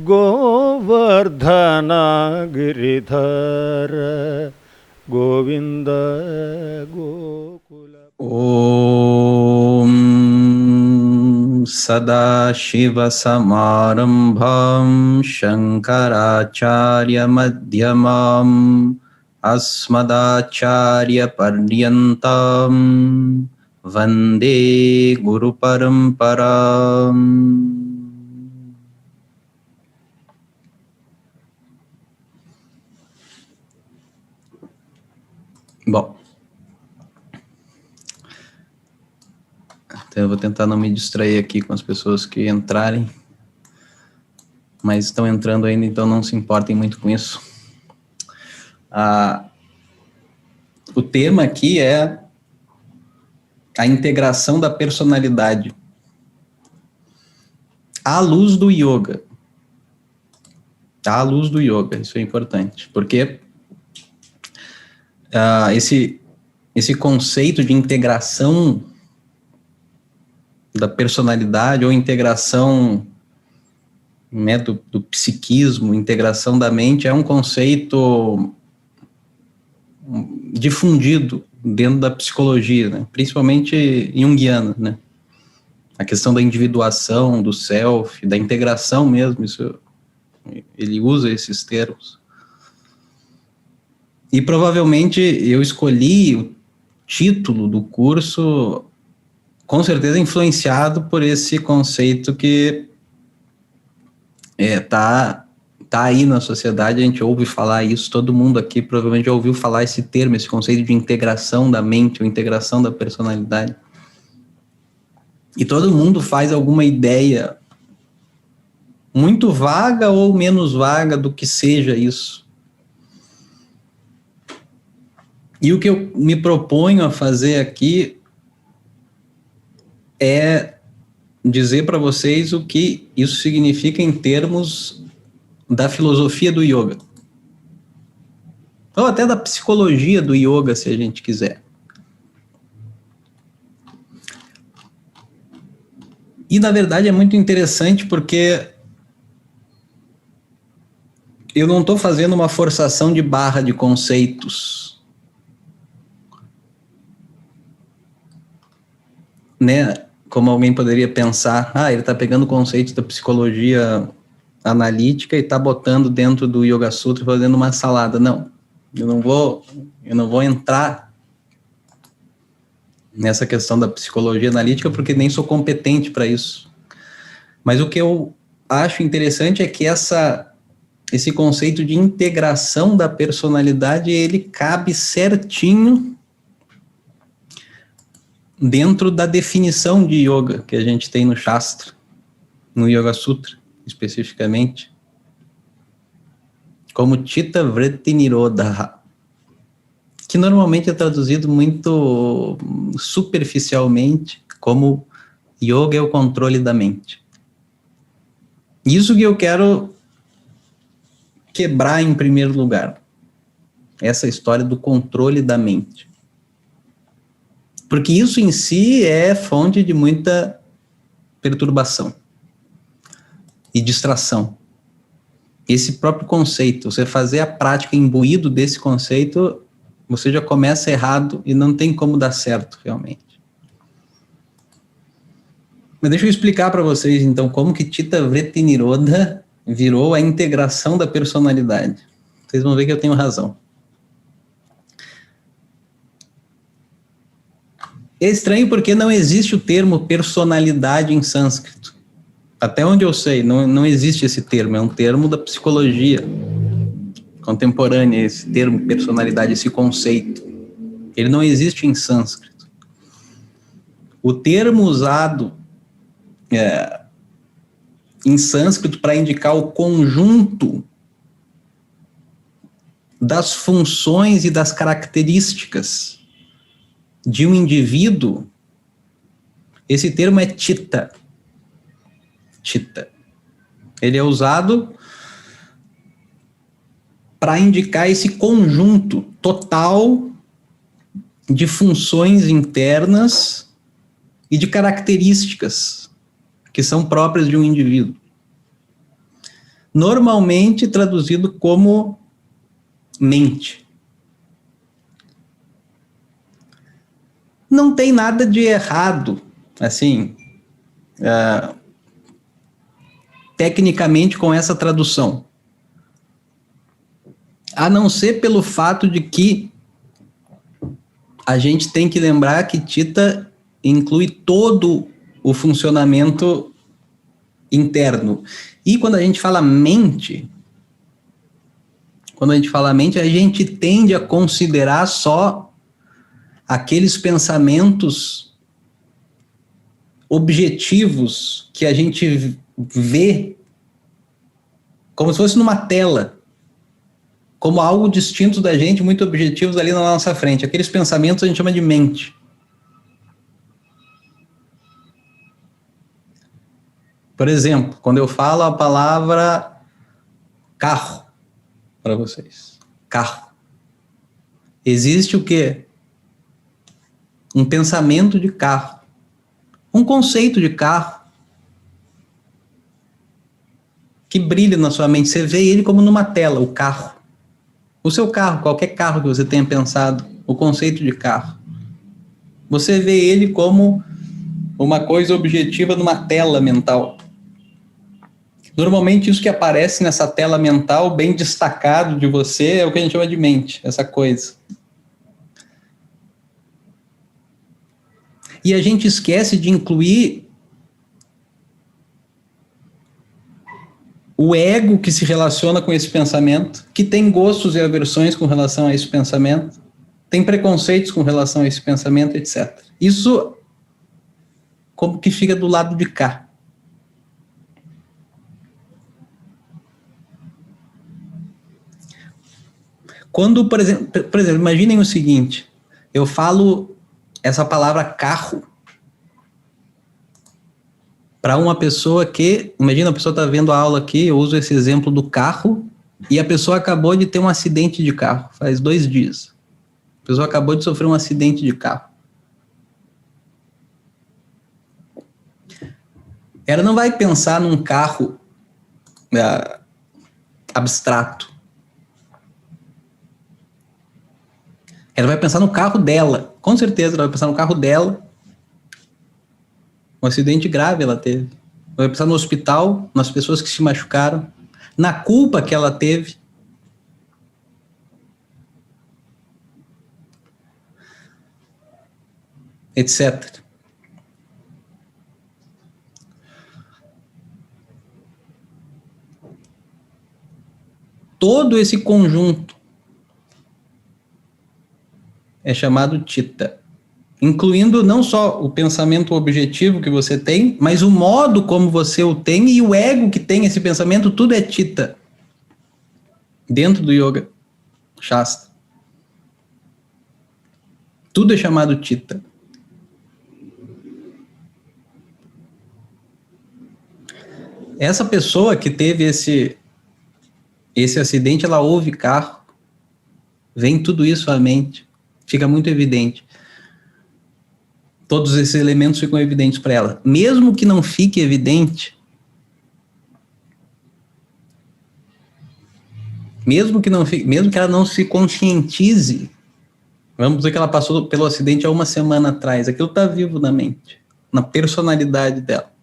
गोवर्धन गिरिधर गोविंद गोकुल ॐ सदाशिवसमारम्भां शङ्कराचार्यमध्यमाम् अस्मदाचार्यपर्यन्तां वन्दे गुरुपरम्पराम्. Bom, então eu vou tentar não me distrair aqui com as pessoas que entrarem, mas estão entrando ainda, então não se importem muito com isso. O tema aqui é a integração da personalidade à luz do yoga. À luz do yoga, isso é importante, porque esse conceito de integração da personalidade ou integração, né, do psiquismo, integração da mente, é um conceito difundido dentro da psicologia, né, principalmente junguiana, né, a questão da individuação, do self, da integração mesmo, isso, ele usa esses termos. E provavelmente eu escolhi o título do curso, com certeza influenciado por esse conceito que tá aí na sociedade, a gente ouve falar isso, todo mundo aqui provavelmente já ouviu falar esse termo, esse conceito de integração da mente, ou integração da personalidade. E todo mundo faz alguma ideia muito vaga ou menos vaga do que seja isso. E o que eu me proponho a fazer aqui é dizer para vocês o que isso significa em termos da filosofia do yoga. Ou até da psicologia do yoga, se a gente quiser. E, na verdade, é muito interessante porque eu não estou fazendo uma forçação de barra de conceitos, né, como alguém poderia pensar, ele está pegando conceitos da psicologia analítica e está botando dentro do Yoga Sutra, fazendo uma salada. Não, eu não vou entrar nessa questão da psicologia analítica porque nem sou competente para isso. Mas o que eu acho interessante é que esse conceito de integração da personalidade, ele cabe certinho dentro da definição de yoga que a gente tem no Shastra, no Yoga Sutra, especificamente, como Chitta Vritti Nirodha, que normalmente é traduzido muito superficialmente como yoga é o controle da mente. Isso que eu quero quebrar em primeiro lugar, essa história do controle da mente. Porque isso em si é fonte de muita perturbação e distração. Esse próprio conceito, você fazer a prática imbuído desse conceito, você já começa errado e não tem como dar certo, realmente. Mas deixa eu explicar para vocês, então, como que Chitta Vritti Nirodha virou a integração da personalidade. Vocês vão ver que eu tenho razão. É estranho porque não existe o termo personalidade em sânscrito. Até onde eu sei, não existe esse termo, é um termo da psicologia contemporânea, esse termo personalidade, esse conceito. Ele não existe em sânscrito. O termo usado em sânscrito para indicar o conjunto das funções e das características de um indivíduo, esse termo é chitta. Chitta. Ele é usado para indicar esse conjunto total de funções internas e de características que são próprias de um indivíduo. normalmente traduzido como mente. Não tem nada de errado, assim, tecnicamente com essa tradução. A não ser pelo fato de que a gente tem que lembrar que Chitta inclui todo o funcionamento interno. E quando a gente fala mente, a gente tende a considerar só aqueles pensamentos objetivos que a gente vê como se fosse numa tela, como algo distinto da gente, muito objetivos ali na nossa frente. Aqueles pensamentos a gente chama de mente. Por exemplo, quando eu falo a palavra carro para vocês, carro, existe o quê? Um pensamento de carro, um conceito de carro que brilha na sua mente. Você vê ele como numa tela, o carro. O seu carro, qualquer carro que você tenha pensado, o conceito de carro. Você vê ele como uma coisa objetiva numa tela mental. Normalmente isso que aparece nessa tela mental, bem destacado de você, é o que a gente chama de mente, essa coisa. E a gente esquece de incluir o ego que se relaciona com esse pensamento, que tem gostos e aversões com relação a esse pensamento, tem preconceitos com relação a esse pensamento, etc. Isso como que fica do lado de cá. Quando, por exemplo, imaginem o seguinte, eu falo essa palavra carro para uma pessoa que, imagina, a pessoa está vendo a aula aqui, eu uso esse exemplo do carro, e a pessoa acabou de ter um acidente de carro, faz 2 dias. A pessoa acabou de sofrer um acidente de carro. Ela não vai pensar num carro abstrato. Ela vai pensar no carro dela. Com certeza ela vai pensar no carro dela. Um acidente grave ela teve. Ela vai pensar no hospital, nas pessoas que se machucaram, na culpa que ela teve. Etc. Todo esse conjunto é chamado Chitta, incluindo não só o pensamento objetivo que você tem, mas o modo como você o tem e o ego que tem esse pensamento, tudo é Chitta dentro do Yoga Shastra. Tudo é chamado Chitta. Essa pessoa que teve esse acidente, ela ouve carro, vem tudo isso à mente, fica muito evidente. Todos esses elementos ficam evidentes para ela. Mesmo que não fique evidente, mesmo que ela não se conscientize, vamos dizer que ela passou pelo acidente há 1 semana atrás, aquilo está vivo na mente, na personalidade dela.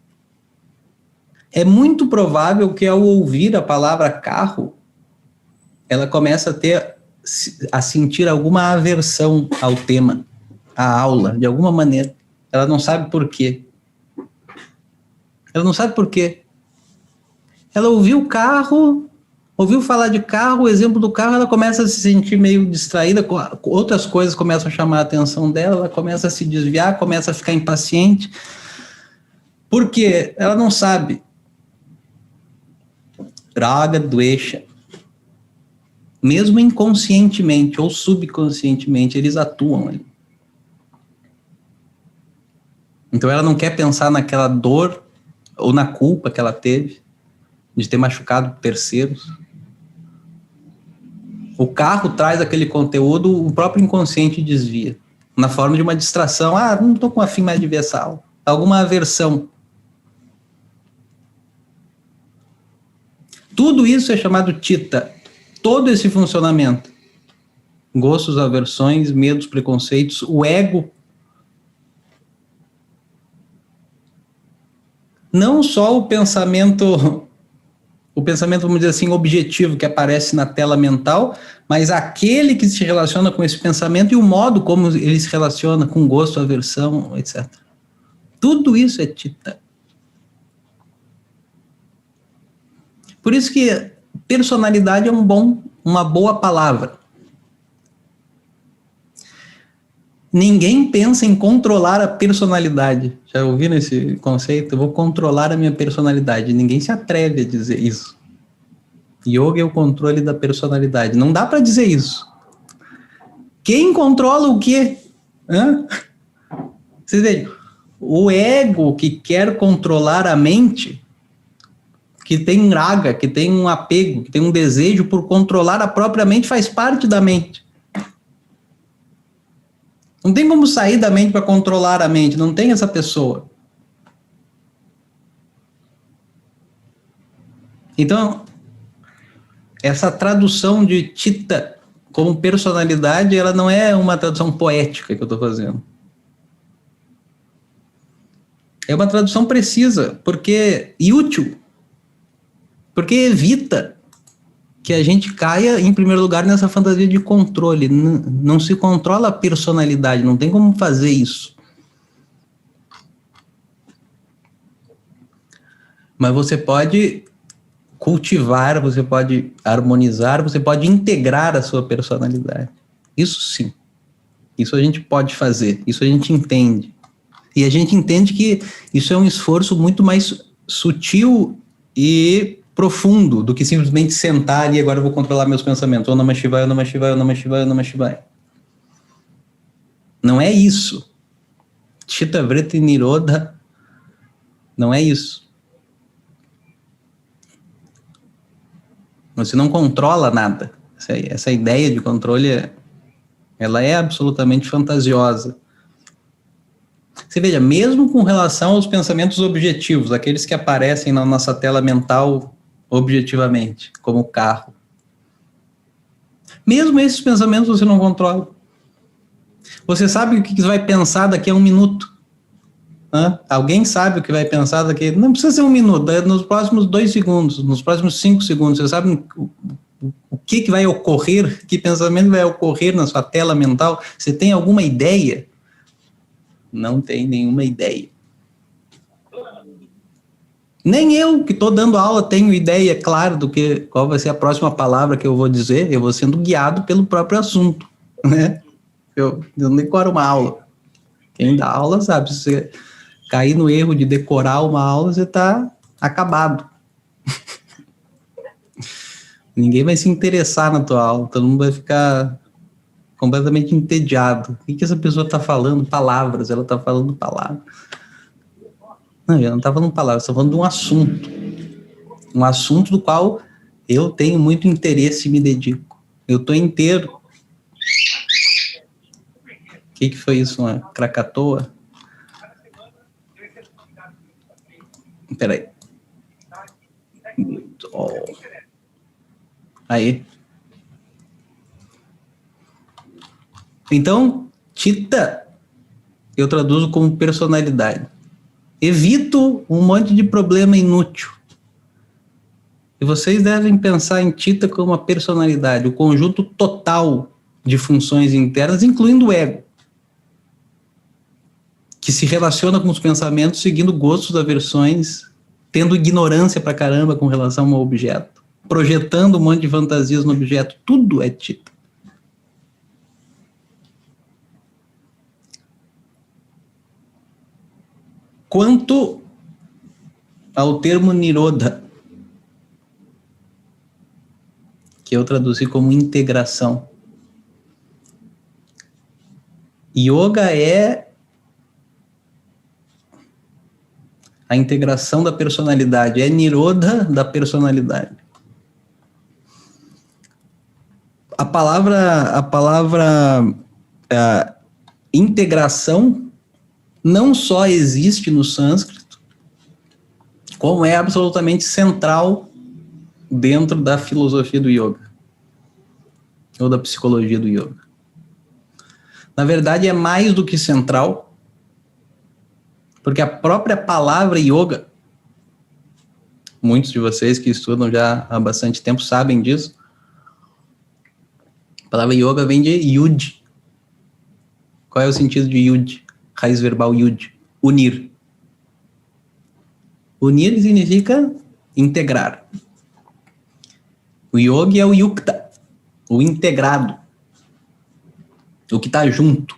É muito provável que ao ouvir a palavra carro, ela começa a sentir alguma aversão ao tema, à aula, de alguma maneira. Ela não sabe por quê. Ela não sabe por quê. Ela ouviu o carro, ouviu falar de carro, o exemplo do carro, ela começa a se sentir meio distraída, outras coisas começam a chamar a atenção dela, ela começa a se desviar, começa a ficar impaciente. Por quê? Ela não sabe. Raga, Dvesha. Mesmo inconscientemente ou subconscientemente, eles atuam ali. Então ela não quer pensar naquela dor ou na culpa que ela teve de ter machucado terceiros. O carro traz aquele conteúdo, o próprio inconsciente desvia, na forma de uma distração. Não estou com afim mais de ver essa aula. Alguma aversão. Tudo isso é chamado Chitta. Todo esse funcionamento. Gostos, aversões, medos, preconceitos, o ego. Não só o pensamento, vamos dizer assim, objetivo que aparece na tela mental, mas aquele que se relaciona com esse pensamento e o modo como ele se relaciona com gosto, aversão, etc. Tudo isso é Chitta. Por isso que personalidade é uma boa palavra. Ninguém pensa em controlar a personalidade. Já ouviram esse conceito? Eu vou controlar a minha personalidade. Ninguém se atreve a dizer isso. Yoga é o controle da personalidade. Não dá para dizer isso. Quem controla o quê? Hã? Vocês veem, o ego que quer controlar a mente, que tem raga, que tem um apego, que tem um desejo por controlar a própria mente, faz parte da mente. Não tem como sair da mente para controlar a mente, não tem essa pessoa. Então, essa tradução de Chitta como personalidade, ela não é uma tradução poética que eu estou fazendo. É uma tradução precisa, e útil, porque evita que a gente caia, em primeiro lugar, nessa fantasia de controle. Não se controla a personalidade, não tem como fazer isso. Mas você pode cultivar, você pode harmonizar, você pode integrar a sua personalidade. Isso sim. Isso a gente pode fazer, isso a gente entende. E a gente entende que isso é um esforço muito mais sutil e profundo do que simplesmente sentar e agora eu vou controlar meus pensamentos. Om Namah Shivaya, Om Namah Shivaya, Om Namah Shivaya, Om Namah Shivaya. Não é isso. Chitta Vritti Nirodha não é isso. Você não controla nada. Essa ideia de controle, ela é absolutamente fantasiosa. Você veja, mesmo com relação aos pensamentos objetivos, aqueles que aparecem na nossa tela mental objetivamente, como o carro. Mesmo esses pensamentos você não controla. Você sabe o que você vai pensar daqui a 1 minuto. Hã? Alguém sabe o que vai pensar daqui... Não precisa ser 1 minuto, é nos próximos 2 segundos, nos próximos 5 segundos. Você sabe o que vai ocorrer, que pensamento vai ocorrer na sua tela mental? Você tem alguma ideia? Não tem nenhuma ideia. Nem eu, que estou dando aula, tenho ideia clara qual vai ser a próxima palavra que eu vou dizer. Eu vou sendo guiado pelo próprio assunto, né? Eu não decoro uma aula. Quem dá aula sabe, se você cair no erro de decorar uma aula, você está acabado. Ninguém vai se interessar na tua aula, todo mundo vai ficar completamente entediado. O que essa pessoa está falando? Palavras, ela está falando palavras. Não, eu não estava falando palavras, estava falando de um assunto. Um assunto do qual eu tenho muito interesse e me dedico. Eu estou inteiro. O que foi isso? Uma Krakatoa? Espera aí. Oh. Aí. Então, Chitta, eu traduzo como personalidade. Evito um monte de problema inútil. E vocês devem pensar em Chitta como uma personalidade, o conjunto total de funções internas, incluindo o ego, que se relaciona com os pensamentos, seguindo gostos, aversões, tendo ignorância pra caramba com relação ao objeto, projetando um monte de fantasias no objeto. Tudo é Chitta. Quanto ao termo Nirodha, que eu traduzi como integração. Yoga é a integração da personalidade, é Nirodha da personalidade. A palavra integração não só existe no sânscrito, como é absolutamente central dentro da filosofia do yoga ou da psicologia do yoga. Na verdade, é mais do que central, porque a própria palavra yoga, muitos de vocês que estudam já há bastante tempo sabem disso, a palavra yoga vem de yud. Qual é o sentido de yud? Raiz verbal yud. Unir. Unir significa integrar. O yogi é o yukta, o integrado, o que está junto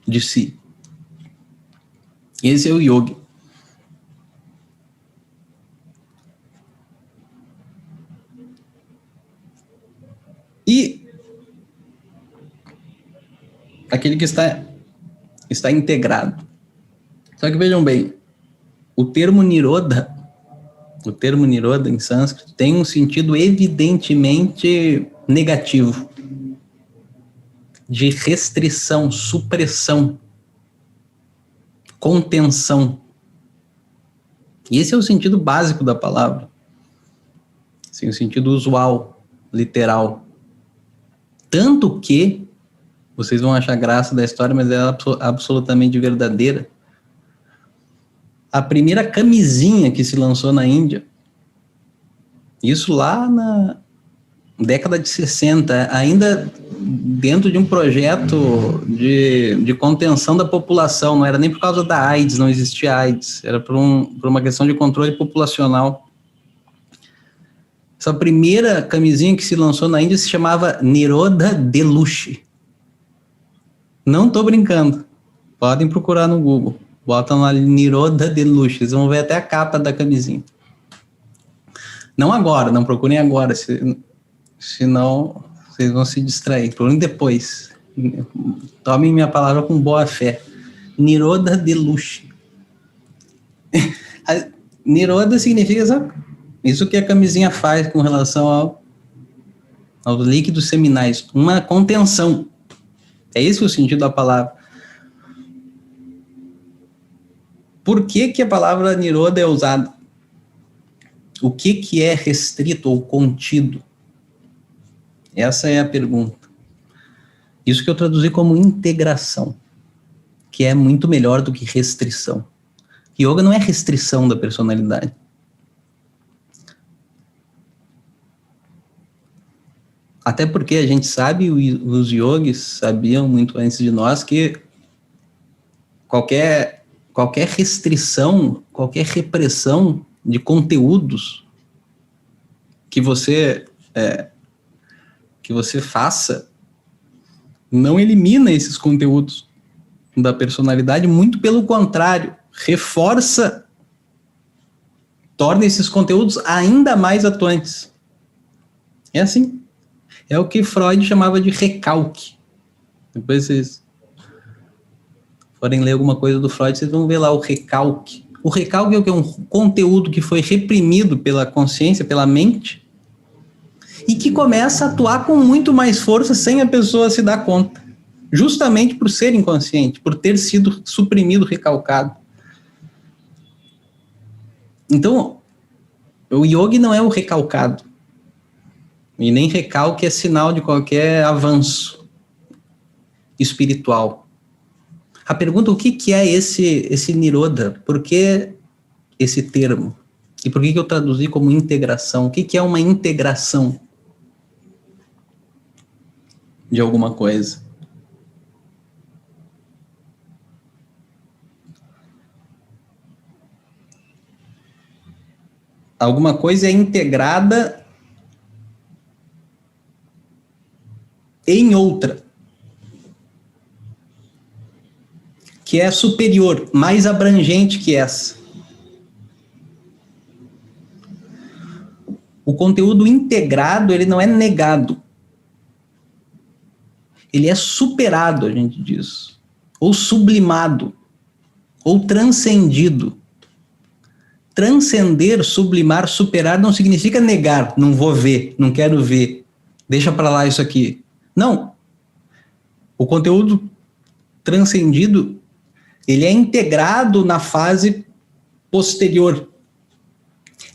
de si. Esse é o yogi. E aquele que está integrado. Só que vejam bem, o termo nirodha em sânscrito tem um sentido evidentemente negativo, de restrição, supressão, contenção. E esse é o sentido básico da palavra. Assim, o sentido usual, literal. Tanto que, vocês vão achar graça da história, mas é absolutamente verdadeira. A primeira camisinha que se lançou na Índia, isso lá na década de 60, ainda dentro de um projeto de contenção da população, não era nem por causa da AIDS, não existia AIDS, era por uma questão de controle populacional. Essa primeira camisinha que se lançou na Índia se chamava Nirodha Deluxe. Não estou brincando, podem procurar no Google. Botam lá Nirodha Deluxe, vocês vão ver até a capa da camisinha. Não agora, não procurem agora, senão vocês vão se distrair. Procurem depois. Tomem minha palavra com boa fé. Nirodha Deluxe. Nirodha significa isso que a camisinha faz com relação aos líquidos seminais. Uma contenção. É esse o sentido da palavra. Por que a palavra Nirodha é usada? O que é restrito ou contido? Essa é a pergunta. Isso que eu traduzi como integração, que é muito melhor do que restrição. Yoga não é restrição da personalidade. Até porque a gente sabe, os yogis sabiam muito antes de nós, que qualquer restrição, qualquer repressão de conteúdos que você faça, não elimina esses conteúdos da personalidade, muito pelo contrário, reforça, torna esses conteúdos ainda mais atuantes. É assim. É o que Freud chamava de recalque. Depois vocês forem ler alguma coisa do Freud, vocês vão ver lá o recalque. O recalque é o que? Um conteúdo que foi reprimido pela consciência, pela mente, e que começa a atuar com muito mais força sem a pessoa se dar conta. Justamente por ser inconsciente, por ter sido suprimido, recalcado. Então, o yogi não é o recalcado. E nem recalque é sinal de qualquer avanço espiritual. A pergunta, o que é esse Nirodha? Por que esse termo? E por que eu traduzi como integração? O que é uma integração de alguma coisa? Alguma coisa é integrada em outra, que é superior, mais abrangente que essa. O conteúdo integrado, ele não é negado. Ele é superado, a gente diz, ou sublimado, ou transcendido. Transcender, sublimar, superar não significa negar, não vou ver, não quero ver, deixa para lá isso aqui. Não. O conteúdo transcendido, ele é integrado na fase posterior.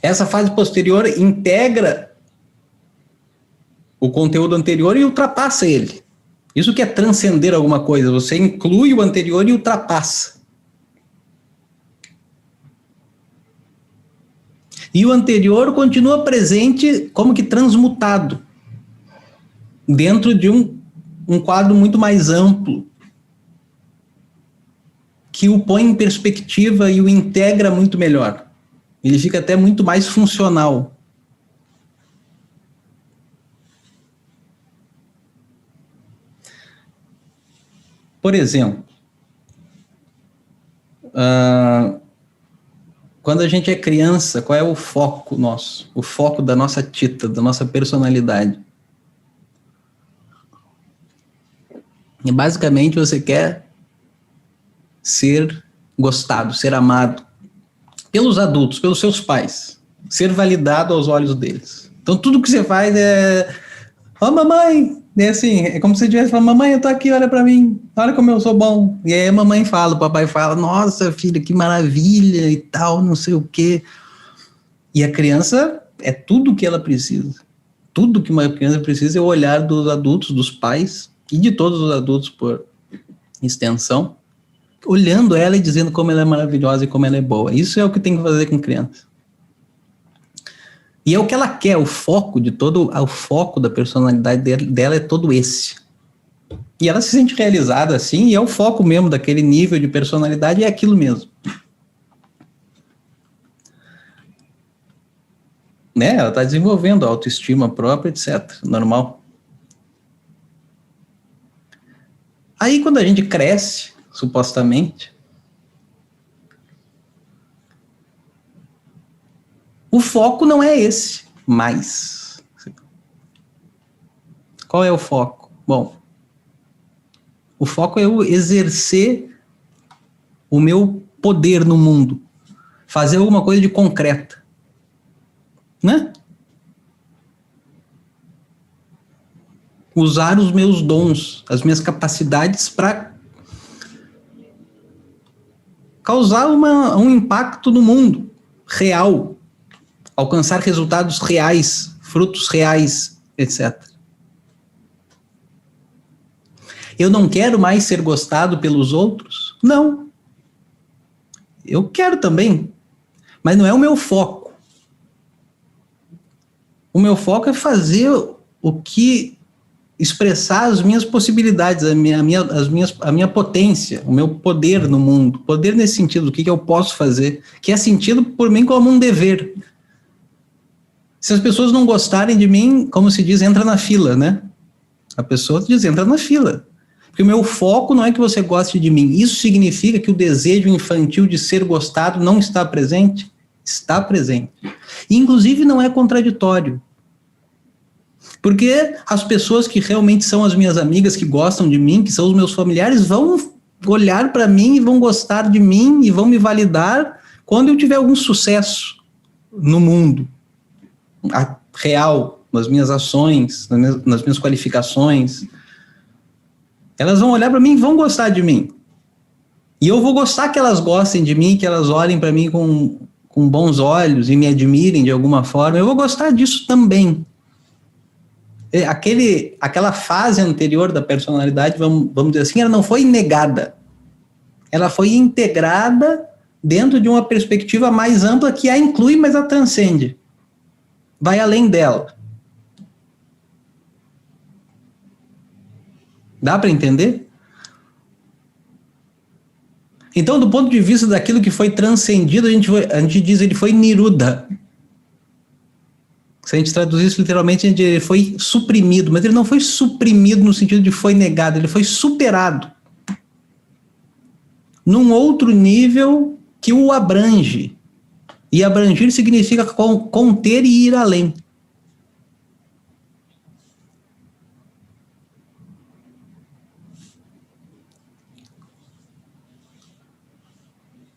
Essa fase posterior integra o conteúdo anterior e ultrapassa ele. Isso que é transcender alguma coisa, você inclui o anterior e ultrapassa. E o anterior continua presente como que transmutado, dentro de um quadro muito mais amplo, que o põe em perspectiva e o integra muito melhor. Ele fica até muito mais funcional. Por exemplo, quando a gente é criança, qual é o foco nosso? O foco da nossa tita, da nossa personalidade. E basicamente você quer ser gostado, ser amado pelos adultos, pelos seus pais, ser validado aos olhos deles. Então tudo que você faz é: ó, mamãe, é assim, é como se você estivesse falando: mamãe, eu tô aqui, olha pra mim, olha como eu sou bom. E aí a mamãe fala, o papai fala: nossa, filha, que maravilha e tal, não sei o quê. E a criança é tudo o que ela precisa. Tudo que uma criança precisa é o olhar dos adultos, dos pais e de todos os adultos por extensão, olhando ela e dizendo como ela é maravilhosa e como ela é boa. Isso é o que tem que fazer com criança. E é o que ela quer, o foco da personalidade dela é todo esse. E ela se sente realizada assim, e é o foco mesmo daquele nível de personalidade, é aquilo mesmo. Né? Ela está desenvolvendo a autoestima própria, etc. Normal. Aí quando a gente cresce, supostamente, o foco não é esse, mais. Qual é o foco? Bom, o foco é eu exercer o meu poder no mundo, fazer alguma coisa de concreta, né? Usar os meus dons, as minhas capacidades para causar um impacto no mundo real, alcançar resultados reais, frutos reais, etc. Eu não quero mais ser gostado pelos outros? Não. Eu quero também, mas não é o meu foco. O meu foco é fazer expressar as minhas possibilidades, a minha potência, o meu poder no mundo. Poder nesse sentido, o que eu posso fazer, que é sentido por mim como um dever. Se as pessoas não gostarem de mim, como se diz, entra na fila, né? A pessoa diz, entra na fila. Porque o meu foco não é que você goste de mim. Isso significa que o desejo infantil de ser gostado não está presente? Está presente. E, inclusive, não é contraditório. Porque as pessoas que realmente são as minhas amigas, que gostam de mim, que são os meus familiares, vão olhar para mim e vão gostar de mim e vão me validar quando eu tiver algum sucesso no mundo real, nas minhas ações, nas minhas qualificações. Elas vão olhar para mim e vão gostar de mim. E eu vou gostar que elas gostem de mim, que elas olhem para mim com bons olhos e me admirem de alguma forma. Eu vou gostar disso também. Aquela fase anterior da personalidade, vamos dizer assim, ela não foi negada. Ela foi integrada dentro de uma perspectiva mais ampla que a inclui, mas a transcende. Vai além dela. Dá para entender? Então, do ponto de vista daquilo que foi transcendido, a gente diz ele foi niruddha. Se a gente traduzir isso literalmente, ele foi suprimido, mas ele não foi suprimido no sentido de foi negado, ele foi superado. Num outro nível que o abrange. E abranger significa conter e ir além.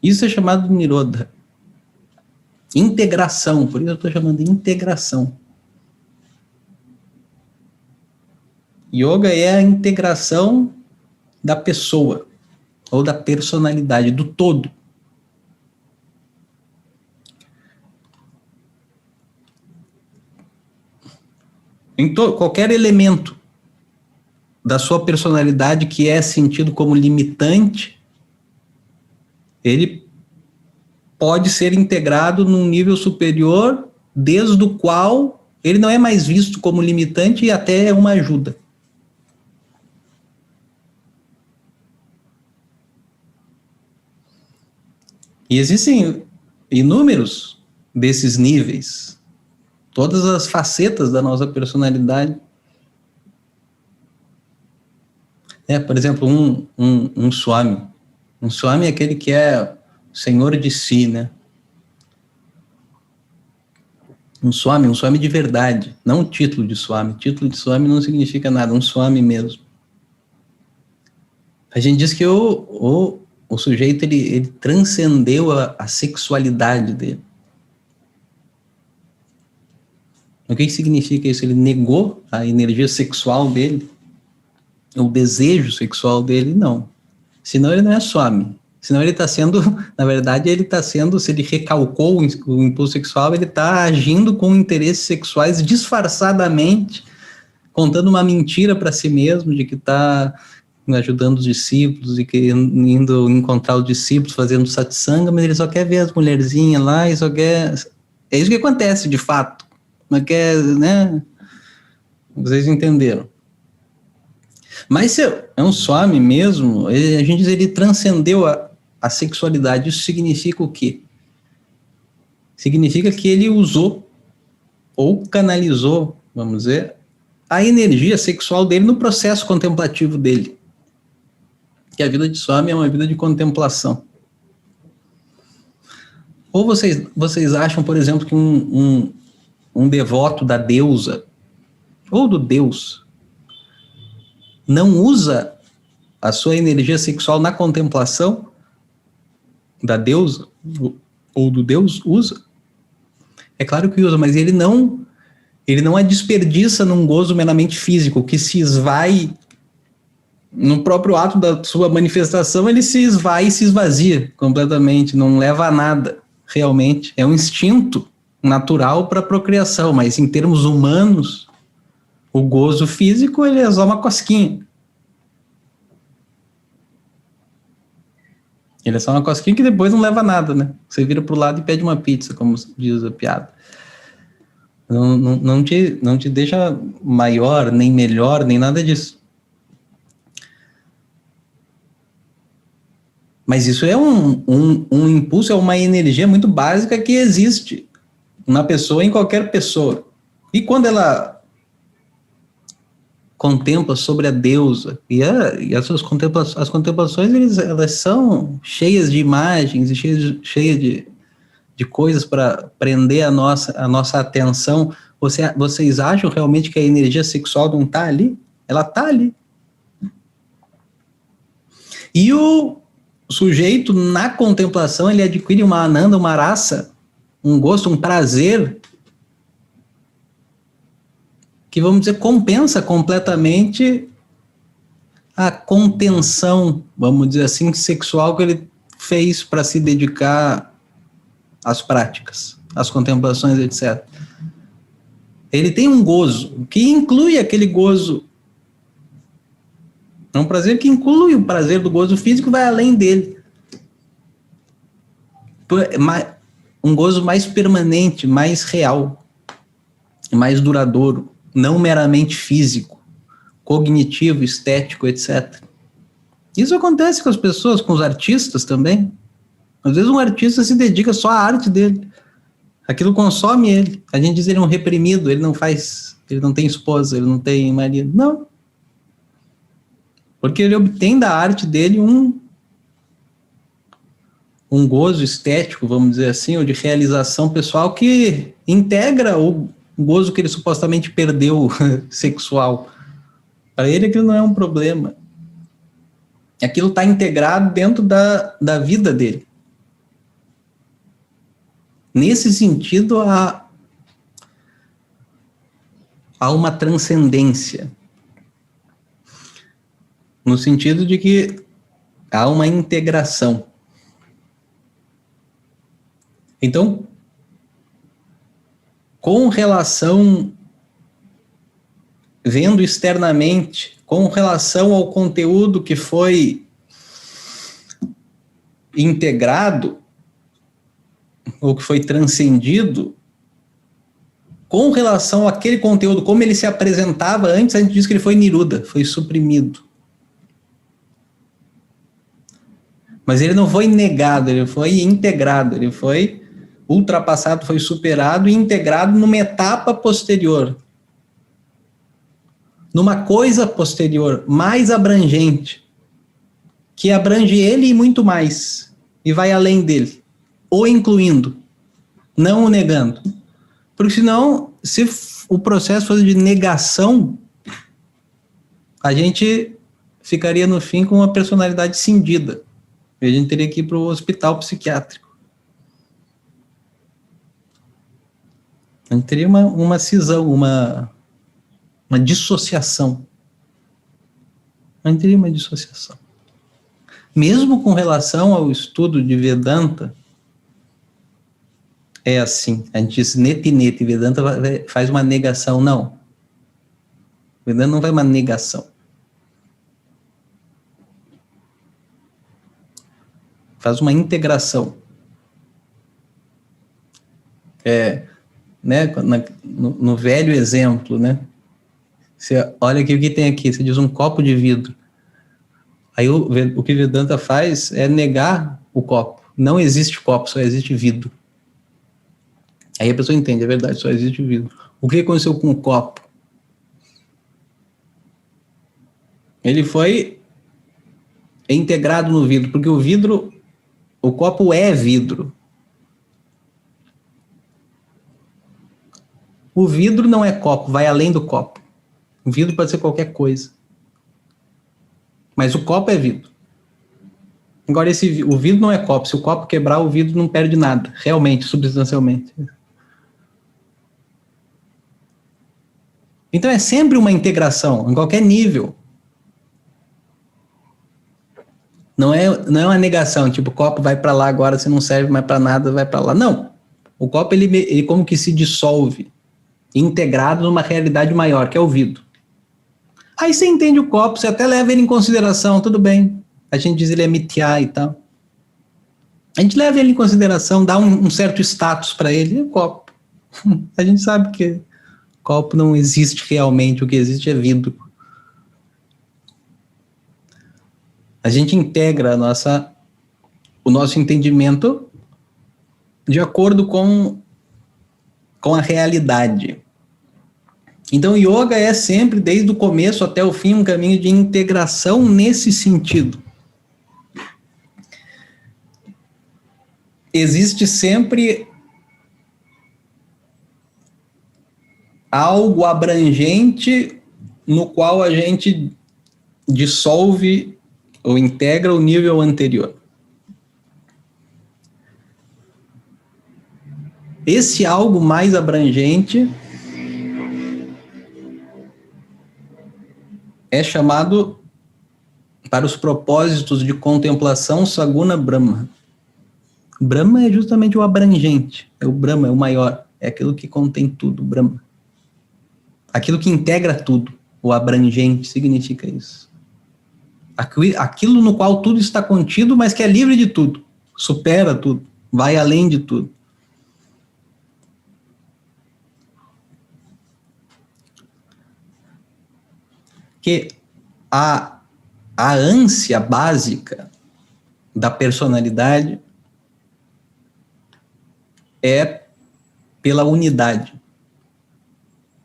Isso é chamado de Nirodha. Integração, por isso eu estou chamando de integração. Yoga é a integração da pessoa, ou da personalidade, do todo. qualquer elemento da sua personalidade que é sentido como limitante, ele pode ser integrado num nível superior, desde o qual ele não é mais visto como limitante e até é uma ajuda. E existem inúmeros desses níveis, todas as facetas da nossa personalidade. Por exemplo, um Swami. Um Swami é aquele que é senhor de si, né? Um Swami de verdade, não um título de Swami. Título de Swami não significa nada, um Swami mesmo. A gente diz que o sujeito, ele transcendeu a sexualidade dele. O que significa isso? Ele negou a energia sexual dele, o desejo sexual dele? Não. Senão ele não é Swami. Senão ele está sendo, na verdade, ele está sendo, se ele recalcou o impulso sexual, ele está agindo com interesses sexuais disfarçadamente, contando uma mentira para si mesmo, de que está ajudando os discípulos e que indo encontrar os discípulos, fazendo satsanga, mas ele só quer ver as mulherzinhas lá e só quer... É isso que acontece, de fato. Mas quer, né? Vocês entenderam. Mas se é um Swami mesmo, a gente diz, ele transcendeu a sexualidade. Isso significa o quê? Significa que ele usou ou canalizou, vamos dizer, a energia sexual dele no processo contemplativo dele. Que a vida de Swami é uma vida de contemplação. Ou vocês acham, por exemplo, que um devoto da deusa ou do Deus não usa a sua energia sexual na contemplação da deusa ou do Deus? Usa. É claro que usa, mas ele não a desperdiça num gozo meramente físico, que se esvai no próprio ato da sua manifestação, ele se esvai e se esvazia completamente, não leva a nada, realmente. É um instinto natural para a procriação, mas em termos humanos, o gozo físico, ele é só uma cosquinha. Ele é só uma cosquinha que depois não leva a nada, né? Você vira pro lado e pede uma pizza, como diz a piada. Não te deixa maior, nem melhor, nem nada disso. Mas isso é um impulso, é uma energia muito básica que existe na pessoa, em qualquer pessoa. E quando ela contempla sobre a deusa, e as suas as contemplações, elas são cheias de imagens e cheias de coisas para prender a nossa atenção. Vocês acham realmente que a energia sexual não está ali? Ela está ali. E o sujeito, na contemplação, ele adquire uma ananda, uma rasa, um gosto, um prazer, que, vamos dizer, compensa completamente a contenção, vamos dizer assim, sexual que ele fez para se dedicar às práticas, às contemplações, etc. Ele tem um gozo, que inclui aquele gozo. É um prazer que inclui o prazer do gozo físico, vai além dele. Um gozo mais permanente, mais real, mais duradouro, não meramente físico, cognitivo, estético, etc. Isso acontece com as pessoas, com os artistas também. Às vezes um artista se dedica só à arte dele. Aquilo consome ele. A gente diz ele é um reprimido, ele não tem esposa, ele não tem marido. Não. Porque ele obtém da arte dele um gozo estético, vamos dizer assim, ou de realização pessoal que integra o gozo que ele supostamente perdeu sexual. Para ele aquilo não é um problema. Aquilo está integrado dentro da vida dele. Nesse sentido, há uma transcendência. No sentido de que há uma integração. Então, com relação vendo externamente, com relação ao conteúdo que foi integrado, ou que foi transcendido, com relação àquele conteúdo, como ele se apresentava antes, a gente diz que ele foi niruda, foi suprimido. Mas ele não foi negado, ele foi integrado, ele foi ultrapassado, foi superado e integrado numa etapa posterior. Numa coisa posterior, mais abrangente, que abrange ele e muito mais, e vai além dele, o incluindo, não o negando. Porque senão, se o processo fosse de negação, a gente ficaria no fim com uma personalidade cindida. E a gente teria que ir para o hospital psiquiátrico. A gente teria uma cisão, uma dissociação. A gente teria uma dissociação. Mesmo com relação ao estudo de Vedanta, é assim, a gente diz neti, Vedanta faz uma negação, não. Vedanta não vai uma negação. Faz uma integração. Né, no velho exemplo, né? Você olha aqui o que tem aqui, você diz um copo de vidro. Aí o que Vedanta faz é negar o copo. Não existe copo, só existe vidro. Aí a pessoa entende, é verdade, só existe vidro. O que aconteceu com o copo? Ele foi integrado no vidro, porque o copo é vidro. O vidro não é copo, vai além do copo. O vidro pode ser qualquer coisa. Mas o copo é vidro. Agora, o vidro não é copo. Se o copo quebrar, o vidro não perde nada. Realmente, substancialmente. Então, é sempre uma integração, em qualquer nível. Não é uma negação, tipo, o copo vai para lá agora, se não serve mais para nada, vai para lá. Não. O copo, ele como que se dissolve, integrado numa realidade maior, que é o vidro. Aí você entende o copo, você até leva ele em consideração, tudo bem. A gente diz ele é mithya e tal. A gente leva ele em consideração, dá um certo status para ele, é o copo. A gente sabe que copo não existe realmente, o que existe é vidro. A gente integra o nosso entendimento de acordo com a realidade. Então, yoga é sempre, desde o começo até o fim, um caminho de integração nesse sentido. Existe sempre algo abrangente no qual a gente dissolve ou integra o nível anterior. Esse algo mais abrangente é chamado, para os propósitos de contemplação, Saguna Brahma. Brahma é justamente o abrangente, é o Brahma, é o maior, é aquilo que contém tudo, Brahma. Aquilo que integra tudo, o abrangente significa isso. Aquilo no qual tudo está contido, mas que é livre de tudo, supera tudo, vai além de tudo. Que a ânsia básica da personalidade é pela unidade,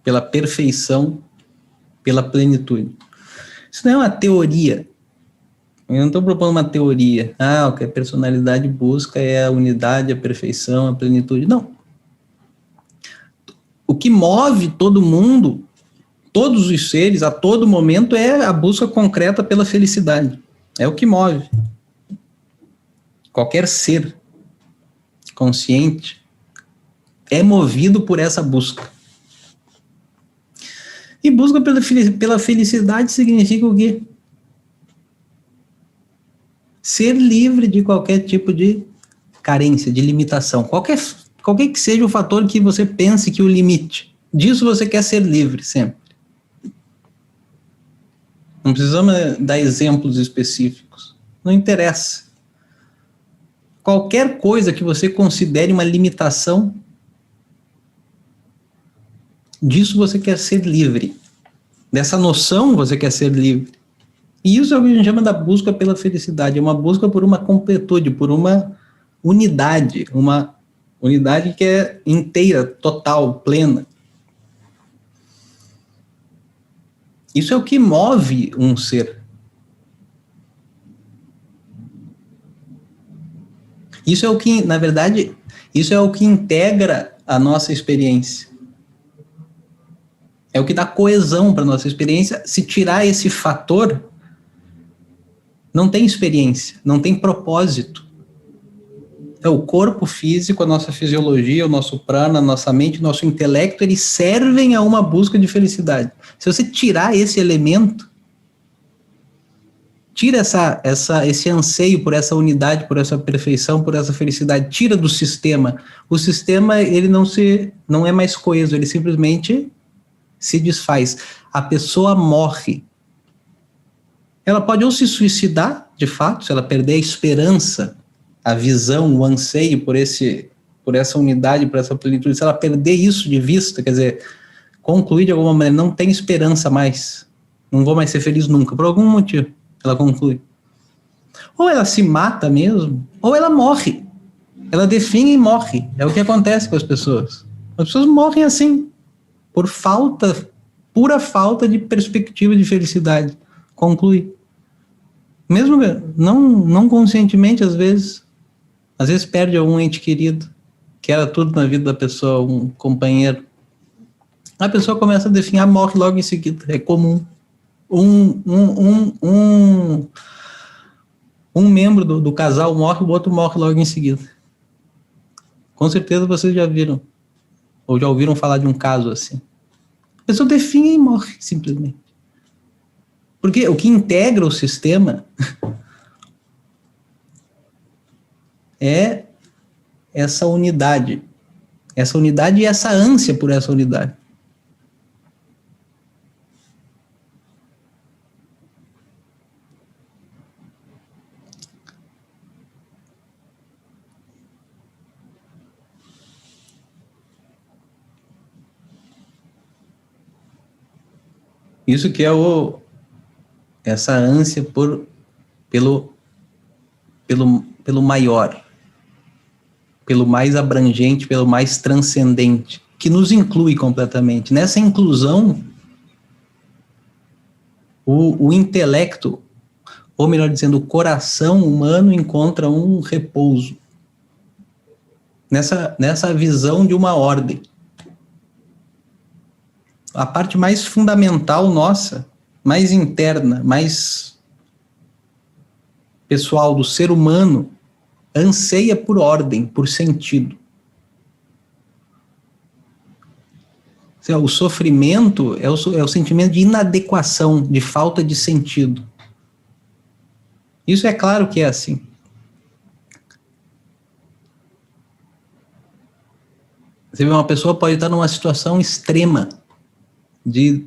pela perfeição, pela plenitude. Isso não é uma teoria. Eu não estou propondo uma teoria. O que a personalidade busca é a unidade, a perfeição, a plenitude. Não. O que move todo mundo, todos os seres, a todo momento, é a busca concreta pela felicidade. É o que move. Qualquer ser consciente é movido por essa busca. E busca pela felicidade significa o quê? Ser livre de qualquer tipo de carência, de limitação. Qualquer que seja o fator que você pense que o limite. Disso você quer ser livre sempre. Não precisamos dar exemplos específicos. Não interessa. Qualquer coisa que você considere uma limitação, disso você quer ser livre. Dessa noção você quer ser livre. E isso é o que a gente chama da busca pela felicidade. É uma busca por uma completude, por uma unidade que é inteira, total, plena. Isso é o que move um ser. Isso é o que, na verdade, isso é o que integra a nossa experiência. É o que dá coesão para a nossa experiência. Se tirar esse fator, não tem experiência, não tem propósito. É o corpo físico, a nossa fisiologia, o nosso prana, a nossa mente, o nosso intelecto, eles servem a uma busca de felicidade. Se você tirar esse elemento, tira esse anseio por essa unidade, por essa perfeição, por essa felicidade, tira do sistema. O sistema, ele não é mais coeso, ele simplesmente se desfaz. A pessoa morre. Ela pode ou se suicidar, de fato, se ela perder a esperança, a visão, o anseio por essa unidade, por essa plenitude, se ela perder isso de vista, quer dizer, concluir de alguma maneira, não tem esperança mais, não vou mais ser feliz nunca, por algum motivo, ela conclui. Ou ela se mata mesmo, ou ela morre. Ela definha e morre. É o que acontece com as pessoas. As pessoas morrem assim, por pura falta de perspectiva de felicidade. Conclui. Mesmo não conscientemente, às vezes perde algum ente querido, que era tudo na vida da pessoa, um companheiro. A pessoa começa a definhar, morre logo em seguida. É comum. Um membro do casal morre, o outro morre logo em seguida. Com certeza vocês já viram, ou já ouviram falar de um caso assim. A pessoa definha e morre, simplesmente. Porque o que integra o sistema é essa unidade e essa ânsia por essa unidade. Isso que é essa ânsia pelo maior, pelo mais abrangente, pelo mais transcendente, que nos inclui completamente. Nessa inclusão, o intelecto, ou melhor dizendo, o coração humano encontra um repouso. Nessa visão de uma ordem. A parte mais fundamental nossa, mais interna, mais pessoal do ser humano, anseia por ordem, por sentido. O sofrimento é o sentimento de inadequação, de falta de sentido. Isso é claro que é assim. Você vê, uma pessoa pode estar numa situação extrema de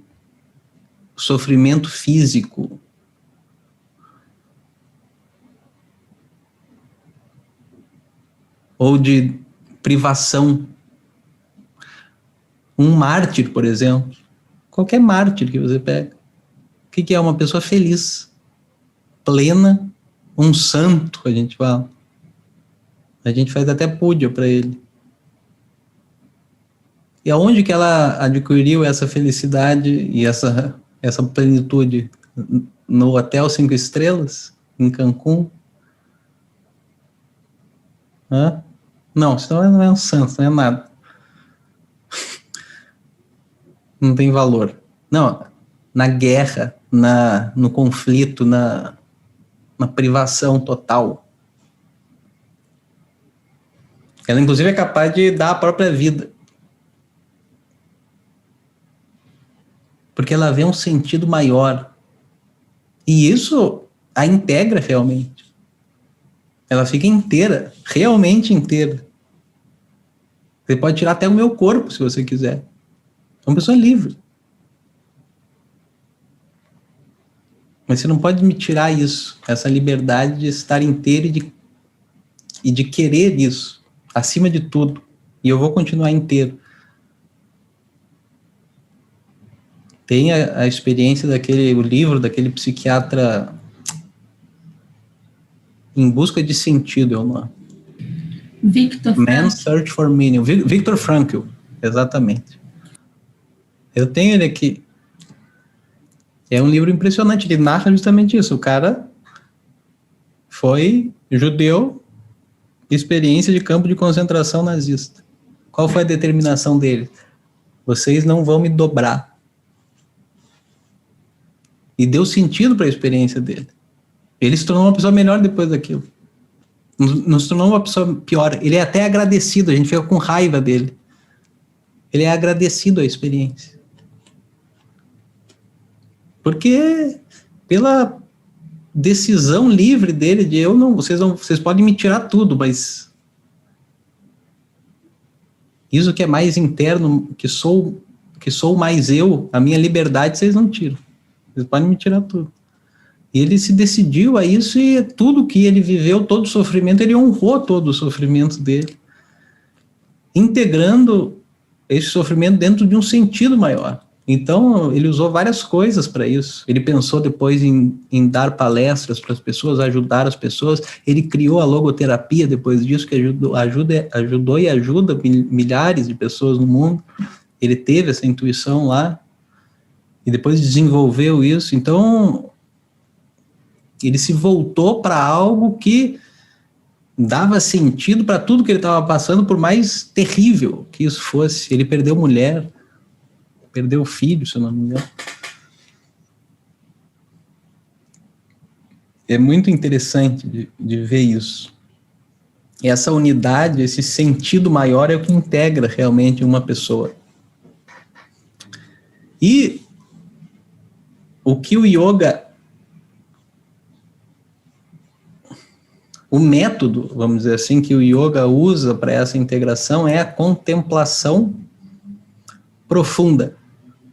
sofrimento físico, ou de privação. Um mártir, por exemplo, qualquer mártir que você pega, o que é uma pessoa feliz, plena, um santo, a gente fala. A gente faz até púdia para ele. E aonde que ela adquiriu essa felicidade e essa plenitude? No Hotel 5 Estrelas, em Cancún? Hã? Não, senão não é um santo, não é nada. Não tem valor. Não, na guerra, no conflito, na privação total. Ela, inclusive, é capaz de dar a própria vida. Porque ela vê um sentido maior. E isso a integra realmente. Ela fica inteira, realmente inteira. Você pode tirar até o meu corpo, se você quiser. É uma pessoa livre. Mas você não pode me tirar isso, essa liberdade de estar inteiro e de querer isso, acima de tudo. E eu vou continuar inteiro. Tem a experiência o livro daquele psiquiatra Em Busca de Sentido, é o nome. Viktor Frankl. Man's Search for Meaning. Viktor Frankl, exatamente. Eu tenho ele aqui. É um livro impressionante, ele narra justamente isso. O cara foi judeu, experiência de campo de concentração nazista. Qual foi a determinação dele? Vocês não vão me dobrar. E deu sentido para a experiência dele. Ele se tornou uma pessoa melhor depois daquilo. Não se tornou uma pessoa pior. Ele é até agradecido, a gente fica com raiva dele. Ele é agradecido à experiência. Porque pela decisão livre dele de vocês podem me tirar tudo, mas isso que é mais interno, que sou mais eu, a minha liberdade, vocês não tiram. Vocês podem me tirar tudo. E ele se decidiu a isso, e tudo que ele viveu, todo o sofrimento, ele honrou todo o sofrimento dele, integrando esse sofrimento dentro de um sentido maior. Então, ele usou várias coisas para isso. Ele pensou depois em dar palestras para as pessoas, ajudar as pessoas. Ele criou a logoterapia depois disso, que ajudou e ajuda milhares de pessoas no mundo. Ele teve essa intuição lá e depois desenvolveu isso. Então, ele se voltou para algo que dava sentido para tudo que ele estava passando, por mais terrível que isso fosse. Ele perdeu mulher, perdeu filho, se eu não me engano. É muito interessante de ver isso. E essa unidade, esse sentido maior é o que integra realmente uma pessoa. E o que o yoga, o método, vamos dizer assim, que o yoga usa para essa integração é a contemplação profunda,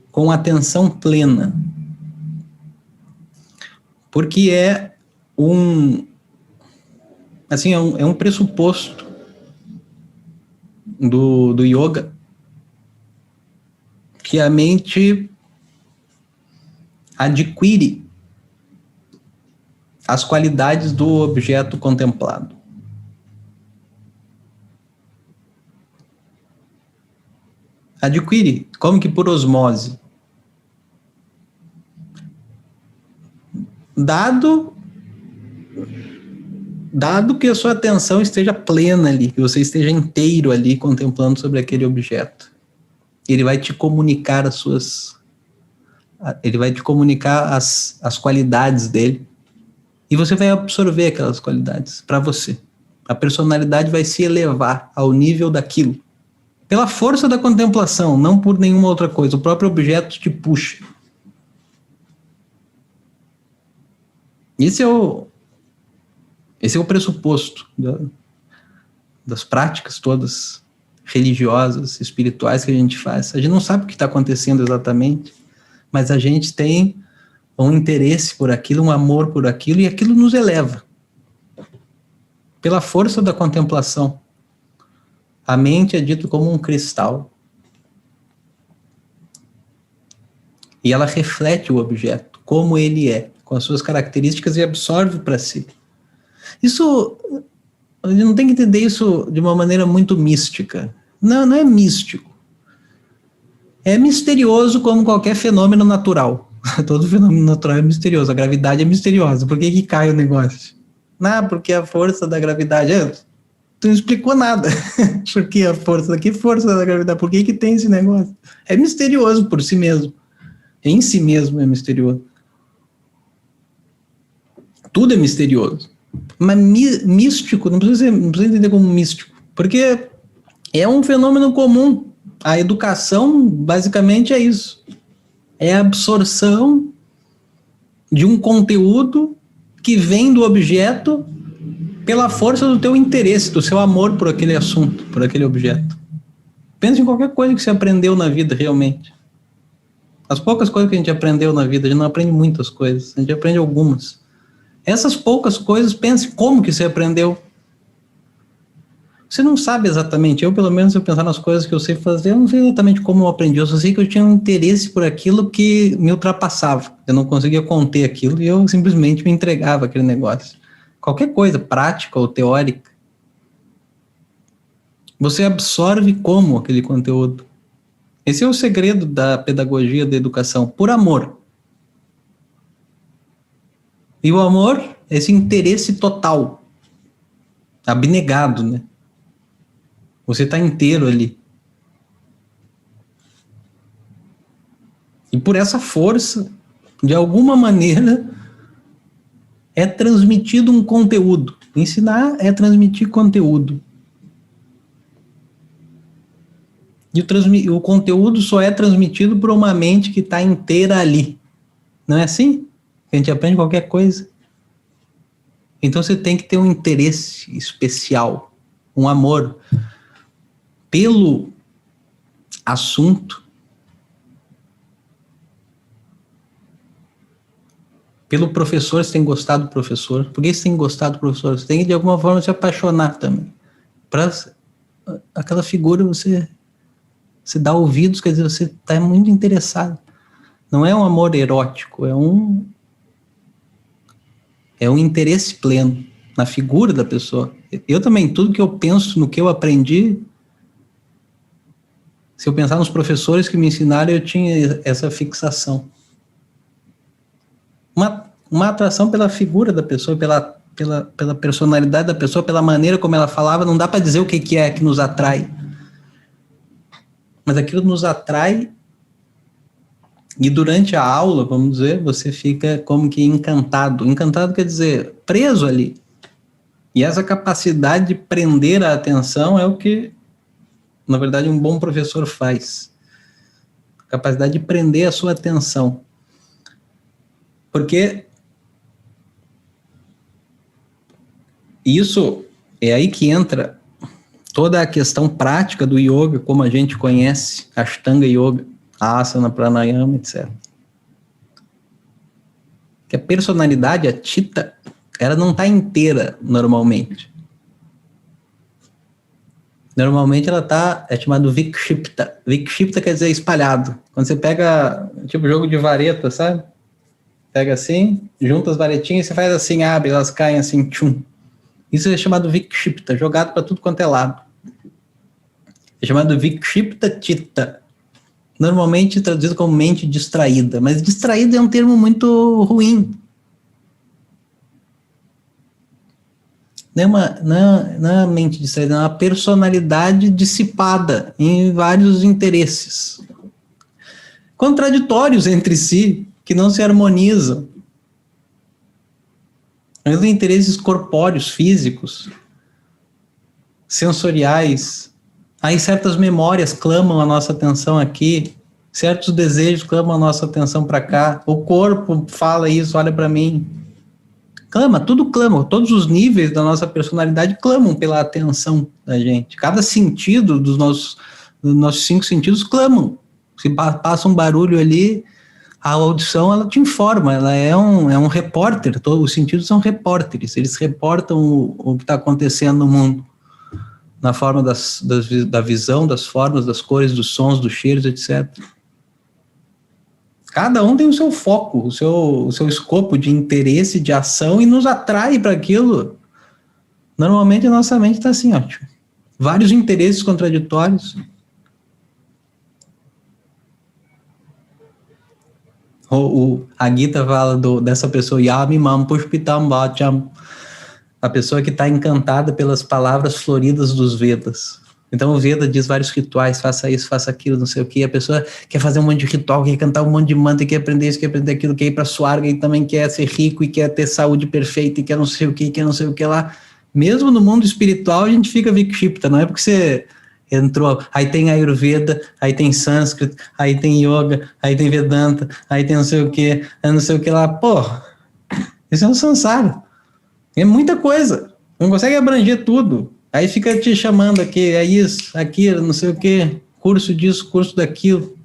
com atenção plena. Porque é um pressuposto do yoga que a mente adquire as qualidades do objeto contemplado. Adquire, como que por osmose. Dado que a sua atenção esteja plena ali, que você esteja inteiro ali contemplando sobre aquele objeto. Ele vai te comunicar as qualidades dele, e você vai absorver aquelas qualidades para você. A personalidade vai se elevar ao nível daquilo, pela força da contemplação, não por nenhuma outra coisa. O próprio objeto te puxa. Esse é o pressuposto das práticas todas religiosas, espirituais que a gente faz. A gente não sabe o que está acontecendo exatamente, mas a gente tem um interesse por aquilo, um amor por aquilo, e aquilo nos eleva. Pela força da contemplação. A mente é dito como um cristal. E ela reflete o objeto, como ele é, com as suas características, e absorve para si. Isso, a gente não tem que entender isso de uma maneira muito mística. Não é místico. É misterioso como qualquer fenômeno natural. Todo fenômeno natural é misterioso. A gravidade é misteriosa. Por que cai o negócio? Não, porque a força da gravidade... Tu não explicou nada. Por que a força? Que força da gravidade? Por que tem esse negócio? É misterioso por si mesmo. Em si mesmo é misterioso. Tudo é misterioso. Mas místico, não precisa entender como místico. Porque é um fenômeno comum. A educação, basicamente, é isso. É a absorção de um conteúdo que vem do objeto pela força do teu interesse, do seu amor por aquele assunto, por aquele objeto. Pensa em qualquer coisa que você aprendeu na vida, realmente. As poucas coisas que a gente aprendeu na vida, a gente não aprende muitas coisas, a gente aprende algumas. Essas poucas coisas, pense como que você aprendeu. Você não sabe exatamente, eu pelo menos, se eu pensar nas coisas que eu sei fazer, eu não sei exatamente como eu aprendi, eu só sei que eu tinha um interesse por aquilo que me ultrapassava. Eu não conseguia conter aquilo e eu simplesmente me entregava àquele negócio. Qualquer coisa, prática ou teórica, você absorve como aquele conteúdo. Esse é o segredo da pedagogia da educação, por amor. E o amor é esse interesse total, abnegado, né? Você está inteiro ali. E por essa força, de alguma maneira, é transmitido um conteúdo. Ensinar é transmitir conteúdo. E o conteúdo só é transmitido por uma mente que está inteira ali. Não é assim? A gente aprende qualquer coisa. Então você tem que ter um interesse especial, um amor pelo assunto, pelo professor. Você tem que gostar do professor. Por que você tem que gostar do professor? Você tem que, de alguma forma, se apaixonar também. Para aquela figura, você dá ouvidos, quer dizer, você está muito interessado. Não é um amor erótico, é um interesse pleno na figura da pessoa. Eu também, tudo que eu penso no que eu aprendi, se eu pensar nos professores que me ensinaram, eu tinha essa fixação. Uma atração pela figura da pessoa, pela personalidade da pessoa, pela maneira como ela falava. Não dá para dizer o que é que nos atrai. Mas aquilo nos atrai, e durante a aula, vamos dizer, você fica como que encantado. Encantado quer dizer preso ali. E essa capacidade de prender a atenção é o que, na verdade, um bom professor faz. Capacidade de prender a sua atenção. Porque isso é aí que entra toda a questão prática do yoga, como a gente conhece, Ashtanga Yoga, Asana, Pranayama, etc. Que a personalidade, a Chitta, ela não está inteira normalmente. Normalmente ela é chamado Vikshipta. Vikshipta quer dizer espalhado. Quando você pega, tipo jogo de vareta, sabe? Pega assim, junta as varetinhas e você faz assim, abre, elas caem assim, tchum. Isso é chamado Vikshipta, jogado para tudo quanto é lado. É chamado Vikshipta Chitta. Normalmente traduzido como mente distraída, mas distraída é um termo muito ruim. Não é uma mente distraída, é uma personalidade dissipada em vários interesses. Contraditórios entre si, que não se harmonizam. Mas interesses corpóreos, físicos, sensoriais. Aí certas memórias clamam a nossa atenção aqui, certos desejos clamam a nossa atenção para cá, o corpo fala isso, olha para mim. Clama, tudo clama, todos os níveis da nossa personalidade clamam pela atenção da gente. Cada sentido dos nossos 5 sentidos clamam. Se passa um barulho ali, a audição, ela te informa, ela é um repórter, todos os sentidos são repórteres, eles reportam o que está acontecendo no mundo, na forma da visão, das formas, das cores, dos sons, dos cheiros, etc. Cada um tem o seu foco, o seu escopo de interesse, de ação, e nos atrai para aquilo. Normalmente a nossa mente está assim, ó, vários interesses contraditórios. A Gita fala dessa pessoa, Yamimam Pushpitam Vacham, a pessoa que está encantada pelas palavras floridas dos Vedas. Então o Veda diz vários rituais, faça isso, faça aquilo, não sei o que. A pessoa quer fazer um monte de ritual, quer cantar um monte de mantra, quer aprender isso, quer aprender aquilo, quer ir para Swarga e também quer ser rico e quer ter saúde perfeita e quer não sei o que, quer não sei o que lá. Mesmo no mundo espiritual a gente fica Vikshipta, não é porque você entrou, aí tem Ayurveda, aí tem Sânscrito, aí tem Yoga, aí tem Vedanta, aí tem não sei o que lá. Pô, isso é um samsara. É muita coisa, não consegue abranger tudo. Aí fica te chamando aqui, é isso, aquilo, não sei o que, curso disso, curso daquilo.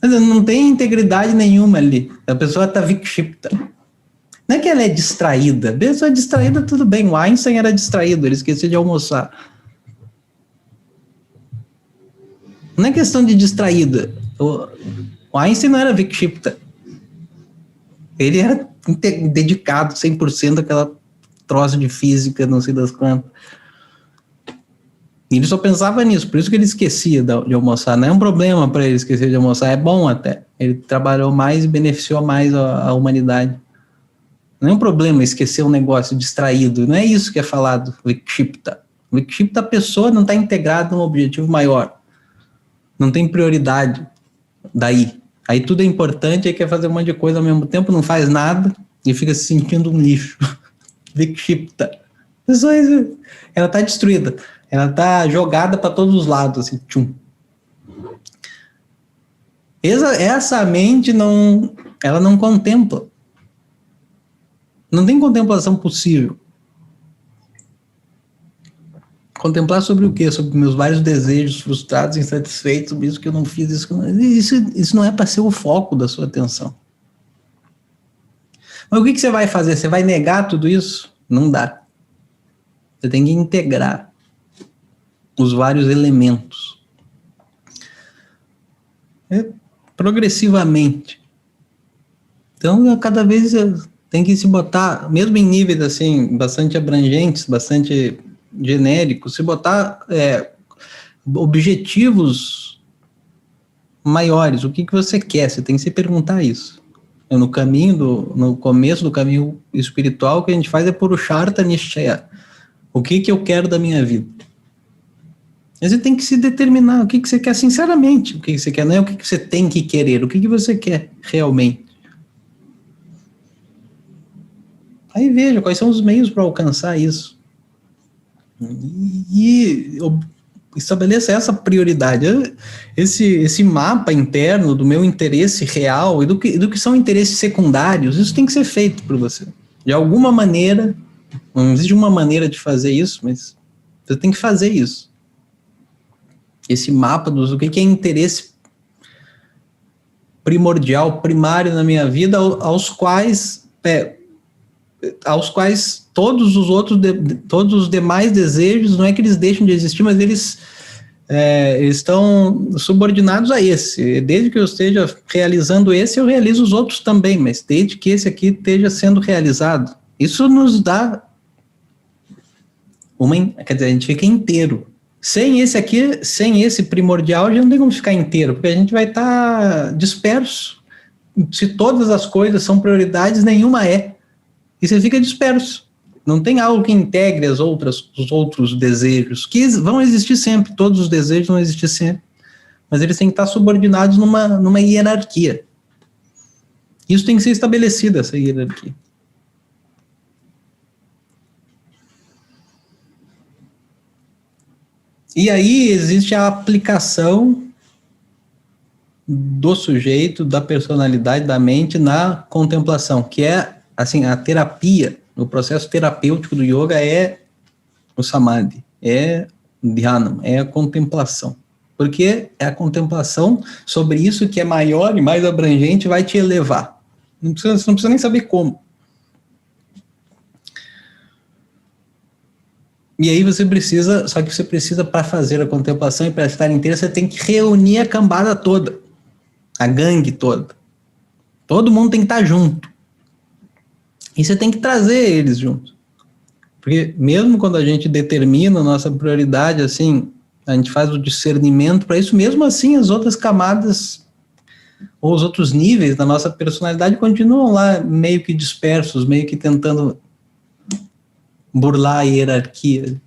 Mas não tem integridade nenhuma ali. A pessoa está vikshipta. Não é que ela é distraída. A pessoa é distraída, tudo bem. O Einstein era distraído, ele esquecia de almoçar. Não é questão de distraída. O Einstein não era vikshipta. Ele era dedicado 100% àquela troço de física, não sei das quantas. E ele só pensava nisso, por isso que ele esquecia de almoçar. Não é um problema para ele esquecer de almoçar, é bom até. Ele trabalhou mais e beneficiou mais a humanidade. Não é um problema esquecer um negócio distraído, não é isso que é falado, vikshipta. Vikshipta, a pessoa não está integrada num objetivo maior. Não tem prioridade daí. Aí tudo é importante, aí quer fazer um monte de coisa ao mesmo tempo, não faz nada e fica se sentindo um lixo. Vikshipta. A pessoa, ela está destruída. Ela está jogada para todos os lados, assim, tchum. Essa mente ela não contempla. Não tem contemplação possível. Contemplar sobre o quê? Sobre meus vários desejos frustrados, insatisfeitos, sobre isso que eu não fiz, isso não é para ser o foco da sua atenção. Mas o que você vai fazer? Você vai negar tudo isso? Não dá. Você tem que integrar os vários elementos. Progressivamente. Então, cada vez tem que se botar, mesmo em níveis assim, bastante abrangentes, bastante genéricos, se botar objetivos maiores. O que você quer? Você tem que se perguntar isso. No começo do caminho espiritual, o que a gente faz é Purushartha Nishchaya. O que eu quero da minha vida? Você tem que se determinar o que você quer sinceramente. O que você quer não é o que você tem que querer, o que você quer realmente. Aí veja quais são os meios para alcançar isso. E estabeleça essa prioridade. Esse mapa interno do meu interesse real e do que são interesses secundários, isso tem que ser feito por você. De alguma maneira, não existe uma maneira de fazer isso, mas você tem que fazer isso. Esse mapa do que é interesse primordial, primário na minha vida, aos quais todos os demais desejos, não é que eles deixam de existir, mas eles estão subordinados a esse. Desde que eu esteja realizando esse, eu realizo os outros também, mas desde que esse aqui esteja sendo realizado. Isso nos dá quer dizer, a gente fica inteiro. Sem esse primordial, a gente não tem como ficar inteiro, porque a gente vai estar disperso. Se todas as coisas são prioridades, nenhuma é. E você fica disperso. Não tem algo que integre os outros desejos, que vão existir sempre, todos os desejos vão existir sempre, mas eles têm que estar subordinados numa hierarquia. Isso tem que ser estabelecido, essa hierarquia. E aí existe a aplicação do sujeito, da personalidade, da mente na contemplação, que é assim, a terapia, o processo terapêutico do yoga é o samadhi, é dhyana, é a contemplação. Porque é a contemplação sobre isso que é maior e mais abrangente vai te elevar. Você não precisa nem saber como. E aí você precisa para fazer a contemplação e para estar inteira, você tem que reunir a cambada toda, a gangue toda. Todo mundo tem que estar junto. E você tem que trazer eles juntos. Porque mesmo quando a gente determina a nossa prioridade, assim, a gente faz o discernimento para isso, mesmo assim as outras camadas ou os outros níveis da nossa personalidade continuam lá meio que dispersos, meio que tentando burlar a hierarquia,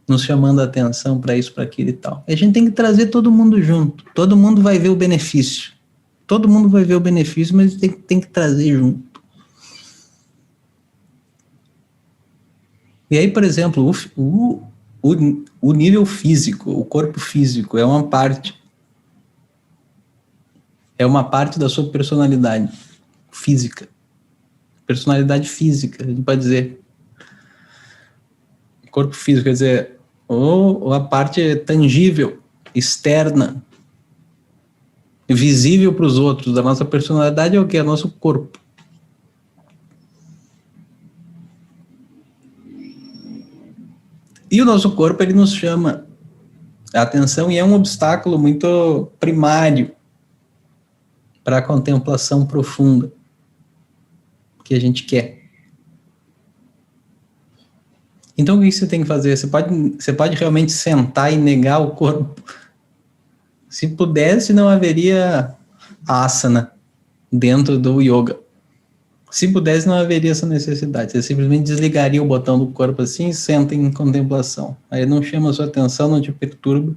nos chamando a atenção para isso, para aquilo e tal. A gente tem que trazer todo mundo junto. Todo mundo vai ver o benefício. Todo mundo vai ver o benefício, mas tem que trazer junto. E aí, por exemplo, o nível físico, o corpo físico, é uma parte da sua personalidade física. Personalidade física, a gente pode dizer. Corpo físico, quer dizer, ou a parte tangível, externa visível para os outros da nossa personalidade é o que? É o nosso corpo. E o nosso corpo, ele nos chama a atenção e é um obstáculo muito primário para a contemplação profunda que a gente quer. Então, o que você tem que fazer? Você pode realmente sentar e negar o corpo? Se pudesse, não haveria asana dentro do yoga. Se pudesse, não haveria essa necessidade. Você simplesmente desligaria o botão do corpo assim e senta em contemplação. Aí não chama a sua atenção, não te perturba.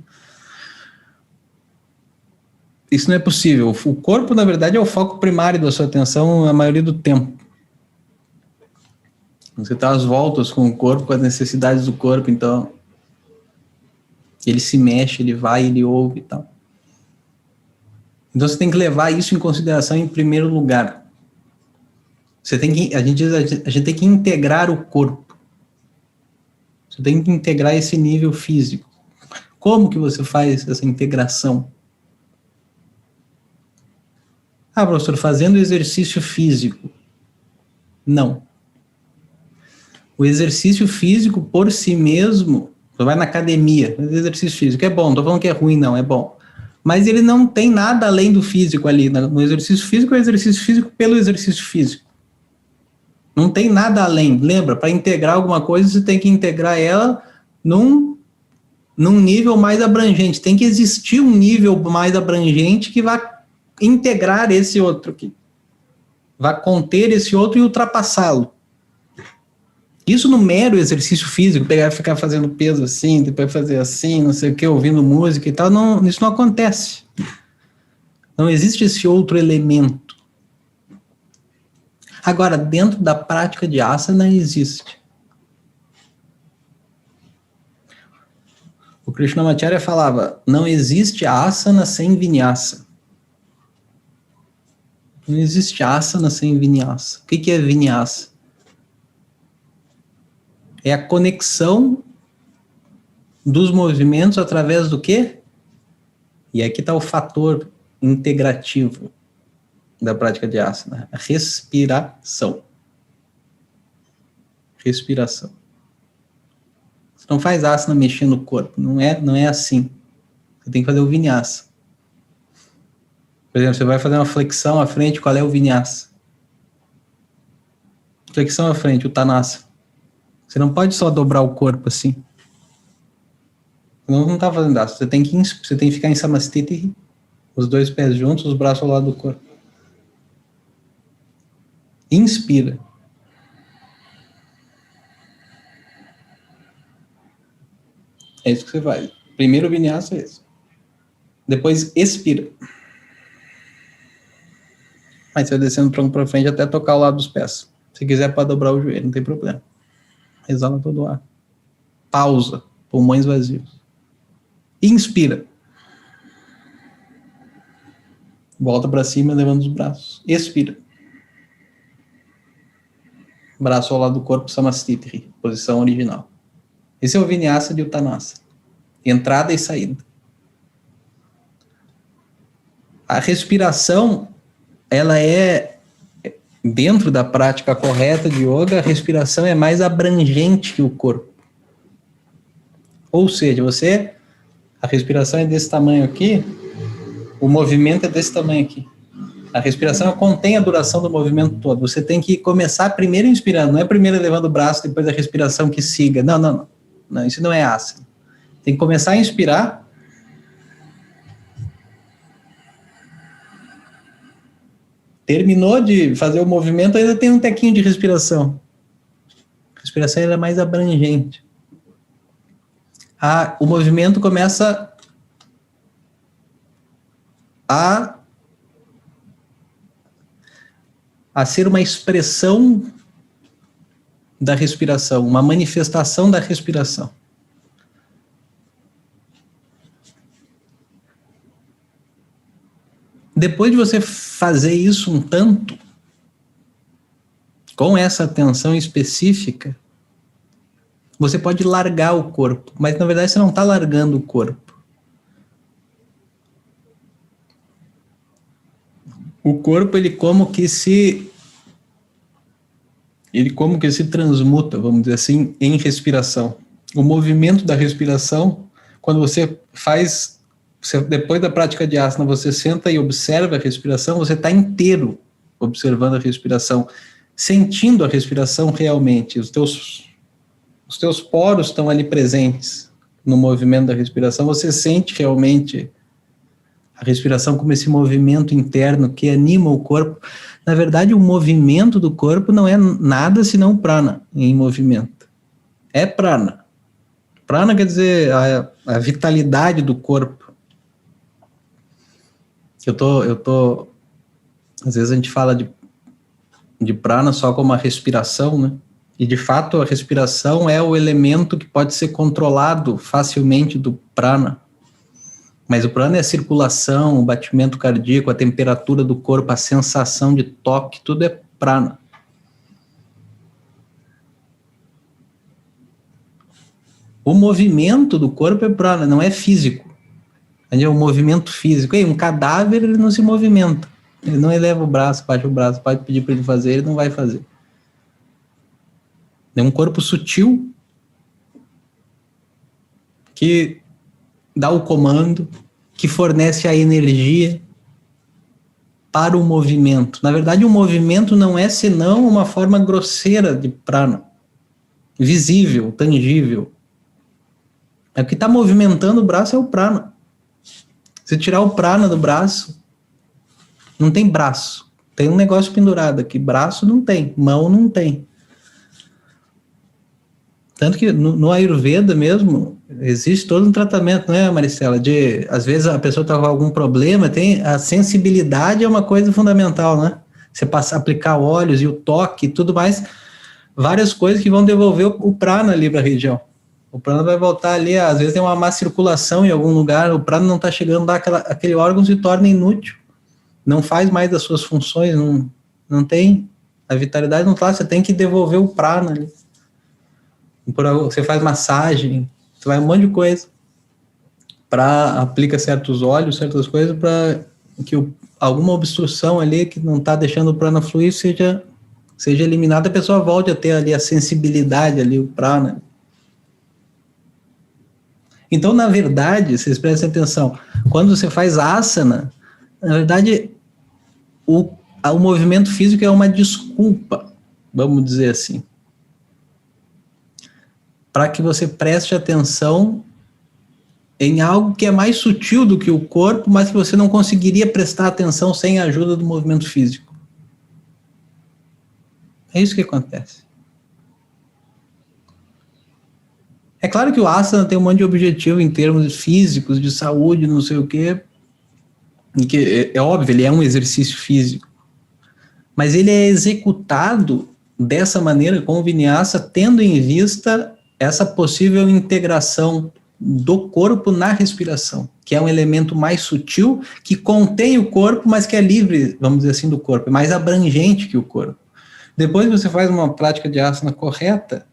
Isso não é possível. O corpo, na verdade, é o foco primário da sua atenção a maioria do tempo. Você está às voltas com o corpo, com as necessidades do corpo, então ele se mexe, ele vai, ele ouve e tal. Então você tem que levar isso em consideração em primeiro lugar. A gente tem que integrar o corpo. Você tem que integrar esse nível físico. Como que você faz essa integração? Ah, professor, fazendo exercício físico. Não. O exercício físico por si mesmo, você vai na academia, exercício físico é bom, não estou falando que é ruim, não, é bom. Mas ele não tem nada além do físico ali. No exercício físico é o exercício físico pelo exercício físico. Não tem nada além. Lembra, para integrar alguma coisa, você tem que integrar ela num nível mais abrangente. Tem que existir um nível mais abrangente que vai integrar esse outro aqui. Vai conter esse outro e ultrapassá-lo. Isso no mero exercício físico, pegar e ficar fazendo peso assim, depois fazer assim, não sei o que, ouvindo música e tal, não, isso não acontece. Não existe esse outro elemento. Agora, dentro da prática de asana existe. O Krishnamacharya falava, não existe asana sem vinyasa. Não existe asana sem vinyasa. O que é vinyasa? É a conexão dos movimentos através do quê? E aqui está o fator integrativo da prática de asana. A respiração. Respiração. Você não faz asana mexendo no corpo. Não é assim. Você tem que fazer o vinyasa. Por exemplo, você vai fazer uma flexão à frente, qual é o vinyasa? Flexão à frente, o tanasa. Você não pode só dobrar o corpo assim. Não está fazendo asana. Você tem que ficar em samastiti, os dois pés juntos, os braços ao lado do corpo. Inspira. É isso que você faz. Primeiro o vinyasa é esse. Depois expira. Aí você vai descendo para frente até tocar o lado dos pés. Se quiser, pode dobrar o joelho, não tem problema. Exala todo o ar. Pausa. Pulmões vazios. Inspira. Volta para cima, levando os braços. Expira. Braço ao lado do corpo, samastiti, posição original. Esse é o vinyasa de Uttanasana. Entrada e saída. A respiração, ela é, dentro da prática correta de yoga, a respiração é mais abrangente que o corpo. Ou seja, a respiração é desse tamanho aqui, o movimento é desse tamanho aqui. A respiração contém a duração do movimento todo. Você tem que começar primeiro inspirando, não é primeiro elevando o braço, depois a respiração que siga. Não, isso não é asana. Tem que começar a inspirar. Terminou de fazer o movimento, ainda tem um tequinho de respiração. A respiração é mais abrangente. O movimento começa a ser uma expressão da respiração, uma manifestação da respiração. Depois de você fazer isso um tanto, com essa atenção específica, você pode largar o corpo, mas na verdade você não está largando o corpo. o corpo ele como que se transmuta, vamos dizer assim, em respiração. O movimento da respiração, quando você faz, depois da prática de asana, você senta e observa a respiração, você está inteiro observando a respiração, sentindo a respiração realmente. Os teus poros estão ali presentes no movimento da respiração, você sente realmente a respiração como esse movimento interno que anima o corpo. Na verdade, o movimento do corpo não é nada senão prana em movimento. É prana. Prana quer dizer a vitalidade do corpo. Às vezes a gente fala de prana só como a respiração, né? E de fato a respiração é o elemento que pode ser controlado facilmente do prana. Mas o prana é a circulação, o batimento cardíaco, a temperatura do corpo, a sensação de toque, tudo é prana. O movimento do corpo é prana, não é físico. É um movimento físico. Um cadáver, ele não se movimenta. Ele não eleva o braço, bate o braço, pode pedir para ele fazer, ele não vai fazer. É um corpo sutil que dá o comando, que fornece a energia para o movimento. Na verdade, o movimento não é senão uma forma grosseira de prana, visível, tangível. O que está movimentando o braço é o prana. Se tirar o prana do braço, não tem braço. Tem um negócio pendurado aqui. Braço não tem, mão não tem. Tanto que no Ayurveda mesmo, existe todo um tratamento, não é, Maricela? Às vezes a pessoa está com algum problema, a sensibilidade é uma coisa fundamental, né? Você aplicar óleos e o toque e tudo mais, várias coisas que vão devolver o prana ali para a região. O prana vai voltar ali, às vezes tem uma má circulação em algum lugar, o prana não está chegando lá, aquele órgão se torna inútil, não faz mais as suas funções, não tem, a vitalidade não está, você tem que devolver o prana ali. Você faz massagem, você vai um monte de coisa, aplica certos óleos, certas coisas, para que alguma obstrução ali que não está deixando o prana fluir seja eliminada, a pessoa volte a ter ali a sensibilidade ali, o prana. Então, na verdade, vocês prestem atenção, quando você faz asana, na verdade, o movimento físico é uma desculpa, vamos dizer assim, para que você preste atenção em algo que é mais sutil do que o corpo, mas que você não conseguiria prestar atenção sem a ajuda do movimento físico. É isso que acontece. É claro que o asana tem um monte de objetivo em termos físicos, de saúde, não sei o quê, e que é óbvio, ele é um exercício físico, mas ele é executado dessa maneira, com o vinyasa, tendo em vista essa possível integração do corpo na respiração, que é um elemento mais sutil, que contém o corpo, mas que é livre, vamos dizer assim, do corpo, é mais abrangente que o corpo. Depois que você faz uma prática de asana correta,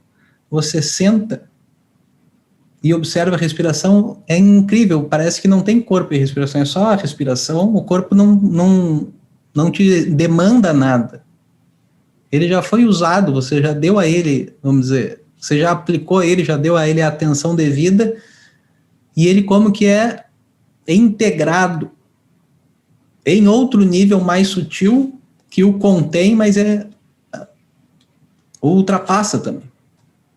você senta e observa a respiração, é incrível, parece que não tem corpo e respiração, é só a respiração, o corpo não te demanda nada. Ele já foi usado, você já deu a ele, vamos dizer, você já aplicou ele, já deu a ele a atenção devida, e ele como que é integrado em outro nível mais sutil, que o contém, mas ultrapassa também.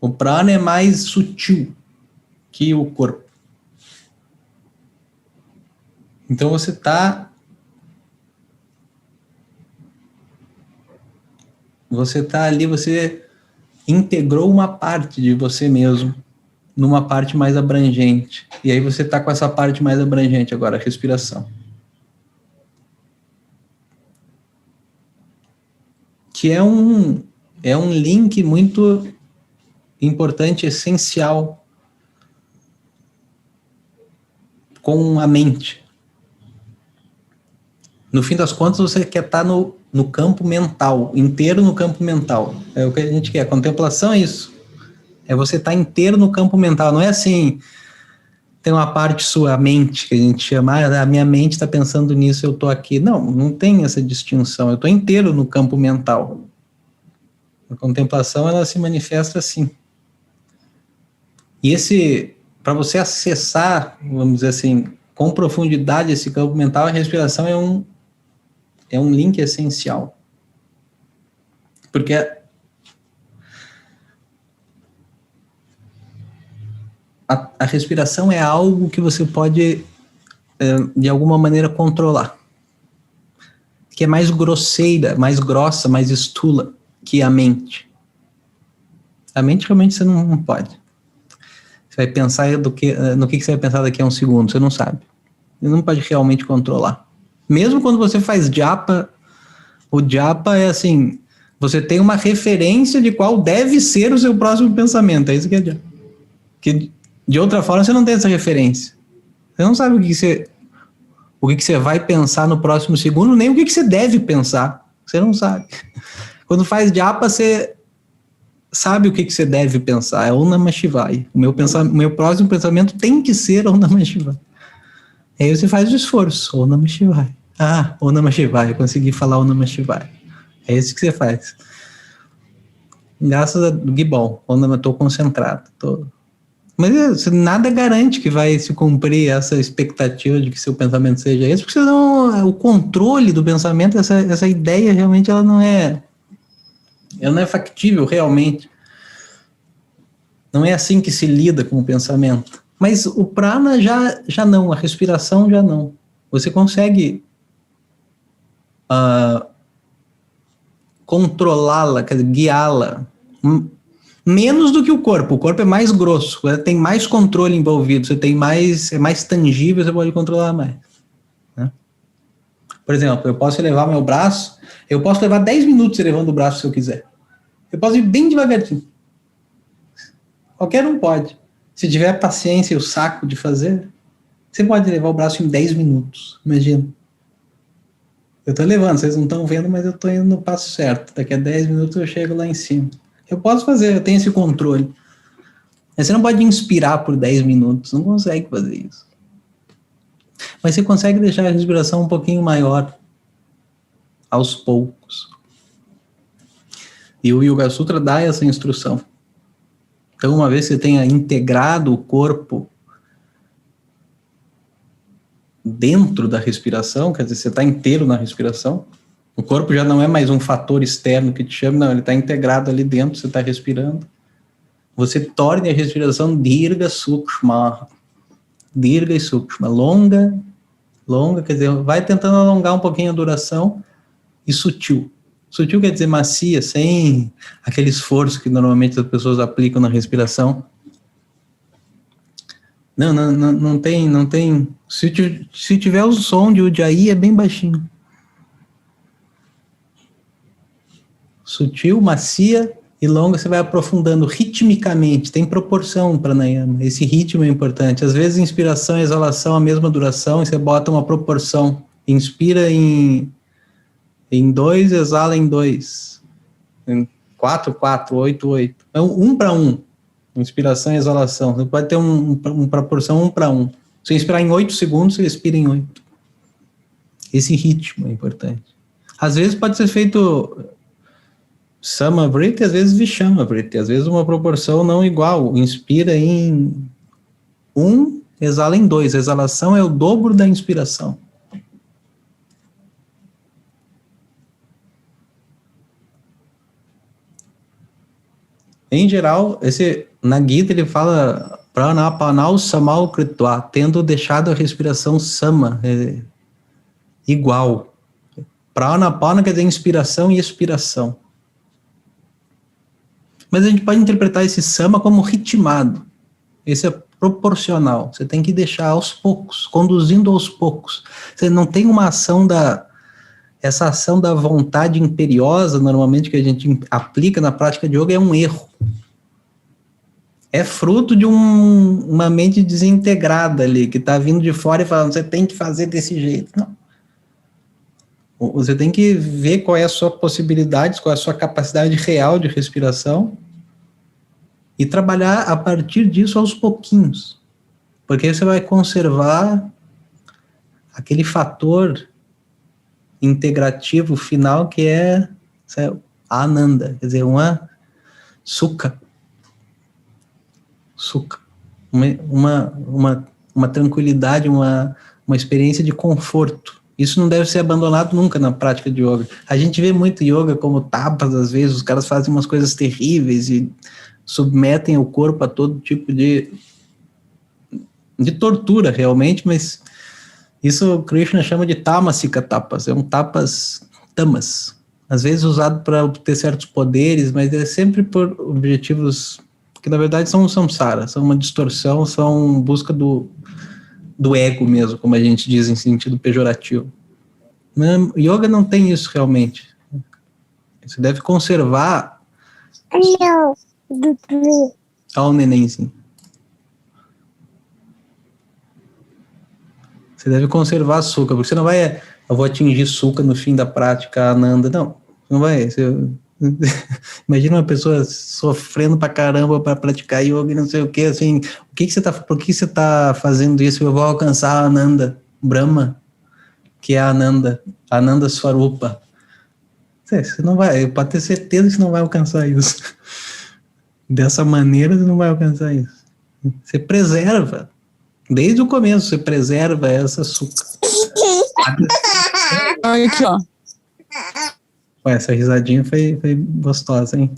O prana é mais sutil que o corpo. Então você está ali, você integrou uma parte de você mesmo numa parte mais abrangente. E aí você está com essa parte mais abrangente agora, a respiração. Que é um link muito importante, essencial com a mente. No fim das contas, você quer estar no campo mental, inteiro no campo mental. É o que a gente quer. Contemplação é isso. É você estar inteiro no campo mental. Não é assim, tem uma parte sua mente, que a gente chama, a minha mente está pensando nisso, eu estou aqui. Não tem essa distinção, eu estou inteiro no campo mental. A contemplação, ela se manifesta assim. E para você acessar, vamos dizer assim, com profundidade esse campo mental, a respiração é um link essencial. Porque a respiração é algo que você pode, de alguma maneira, controlar. Que é mais grosseira, mais grossa, mais estula que a mente. A mente realmente você não pode. Você vai pensar no que você vai pensar daqui a um segundo, você não sabe. Você não pode realmente controlar. Mesmo quando você faz japa, o japa é assim, você tem uma referência de qual deve ser o seu próximo pensamento, é isso que é japa. Que de outra forma você não tem essa referência. Você não sabe o que você vai pensar no próximo segundo, nem o que você deve pensar. Você não sabe. Quando faz japa, você sabe o que você deve pensar. É Om Namah Shivaya. O meu próximo pensamento tem que ser Om Namah Shivaya. Aí você faz o esforço. Om Namah Shivaya. Om Namah Shivaya. Consegui falar Om Namah Shivaya. É isso que você faz. Graças a que bom. Estou concentrado. Mas nada garante que vai se cumprir essa expectativa de que seu pensamento seja esse, porque senão o controle do pensamento, essa ideia realmente ela não é factível realmente. Não é assim que se lida com o pensamento. Mas o prana já não, a respiração já não. Você consegue controlá-la, quer dizer, guiá-la, menos do que o corpo. O corpo é mais grosso, tem mais controle envolvido, é mais tangível, você pode controlar mais. Né? Por exemplo, eu posso elevar meu braço, eu posso levar 10 minutos elevando o braço se eu quiser. Eu posso ir bem devagarzinho. Qualquer um pode. Se tiver paciência e o saco de fazer, você pode levar o braço em 10 minutos. Imagina. Eu estou levando, vocês não estão vendo, mas eu estou indo no passo certo. Daqui a 10 minutos eu chego lá em cima. Eu posso fazer, eu tenho esse controle. Mas você não pode inspirar por 10 minutos, não consegue fazer isso. Mas você consegue deixar a respiração um pouquinho maior, aos poucos. E o Yoga Sutra dá essa instrução. Então, uma vez que você tenha integrado o corpo dentro da respiração, quer dizer, você está inteiro na respiração, o corpo já não é mais um fator externo que te chama, não, ele está integrado ali dentro, você está respirando. Você torne a respiração Dirga Sukshma. Dirga e Sukshma. Longa, quer dizer, vai tentando alongar um pouquinho a duração, e sutil. Sutil quer dizer macia, sem aquele esforço que normalmente as pessoas aplicam na respiração. Não tem. Se tiver o som de Ujjayi, é bem baixinho. Sutil, macia e longa, você vai aprofundando ritmicamente, tem proporção para pranayama, esse ritmo é importante. Às vezes inspiração e exalação a mesma duração, e você bota uma proporção, inspira em 2, exala em 2, 4, 4, 8, 8, é 1 para 1, inspiração e exalação, você pode ter uma proporção 1 para 1, se inspirar em 8 segundos, você expira em 8, esse ritmo é importante. Às vezes pode ser feito Samavriti, às vezes Vishamavriti, às vezes uma proporção não igual, inspira em 1, exala em 2, a exalação é o dobro da inspiração. Em geral, na Gita ele fala Pranapanau Samal Kritva, tendo deixado a respiração sama, igual. Pranapana quer dizer inspiração e expiração. Mas a gente pode interpretar esse sama como ritmado. Esse é proporcional. Você tem que deixar aos poucos, conduzindo aos poucos. Você não tem uma ação essa ação da vontade imperiosa, normalmente, que a gente aplica na prática de yoga, é um erro. É fruto de uma mente desintegrada ali, que está vindo de fora e falando, você tem que fazer desse jeito. Não. Você tem que ver qual é a sua possibilidade, qual é a sua capacidade real de respiração e trabalhar a partir disso aos pouquinhos. Porque aí você vai conservar aquele fator integrativo final que é Ananda, quer dizer, uma sukha. Uma tranquilidade, uma experiência de conforto. Isso não deve ser abandonado nunca na prática de yoga. A gente vê muito yoga como tapas, às vezes, os caras fazem umas coisas terríveis e submetem o corpo a todo tipo de tortura, realmente, mas isso o Krishna chama de tamasika tapas, é um tamas, às vezes usado para obter certos poderes, mas é sempre por objetivos que na verdade são um samsara, são uma distorção, são busca do ego mesmo, como a gente diz em sentido pejorativo. Yoga não tem isso realmente. Você deve conservar. Olha o nenenzinho. Você deve conservar a sukha, porque você não vai, eu vou atingir sukha no fim da prática, Ananda, não vai. Imagina uma pessoa sofrendo pra caramba para praticar yoga e não sei o que, assim, por que você tá fazendo isso? Eu vou alcançar a Ananda, Brahma, que é a Ananda Swarupa. Você não vai, pode ter certeza que você não vai alcançar isso. Dessa maneira você não vai alcançar isso. Você preserva, desde o começo, você preserva essa sukha. Olha aqui, ó. Ué, essa risadinha foi gostosa, hein?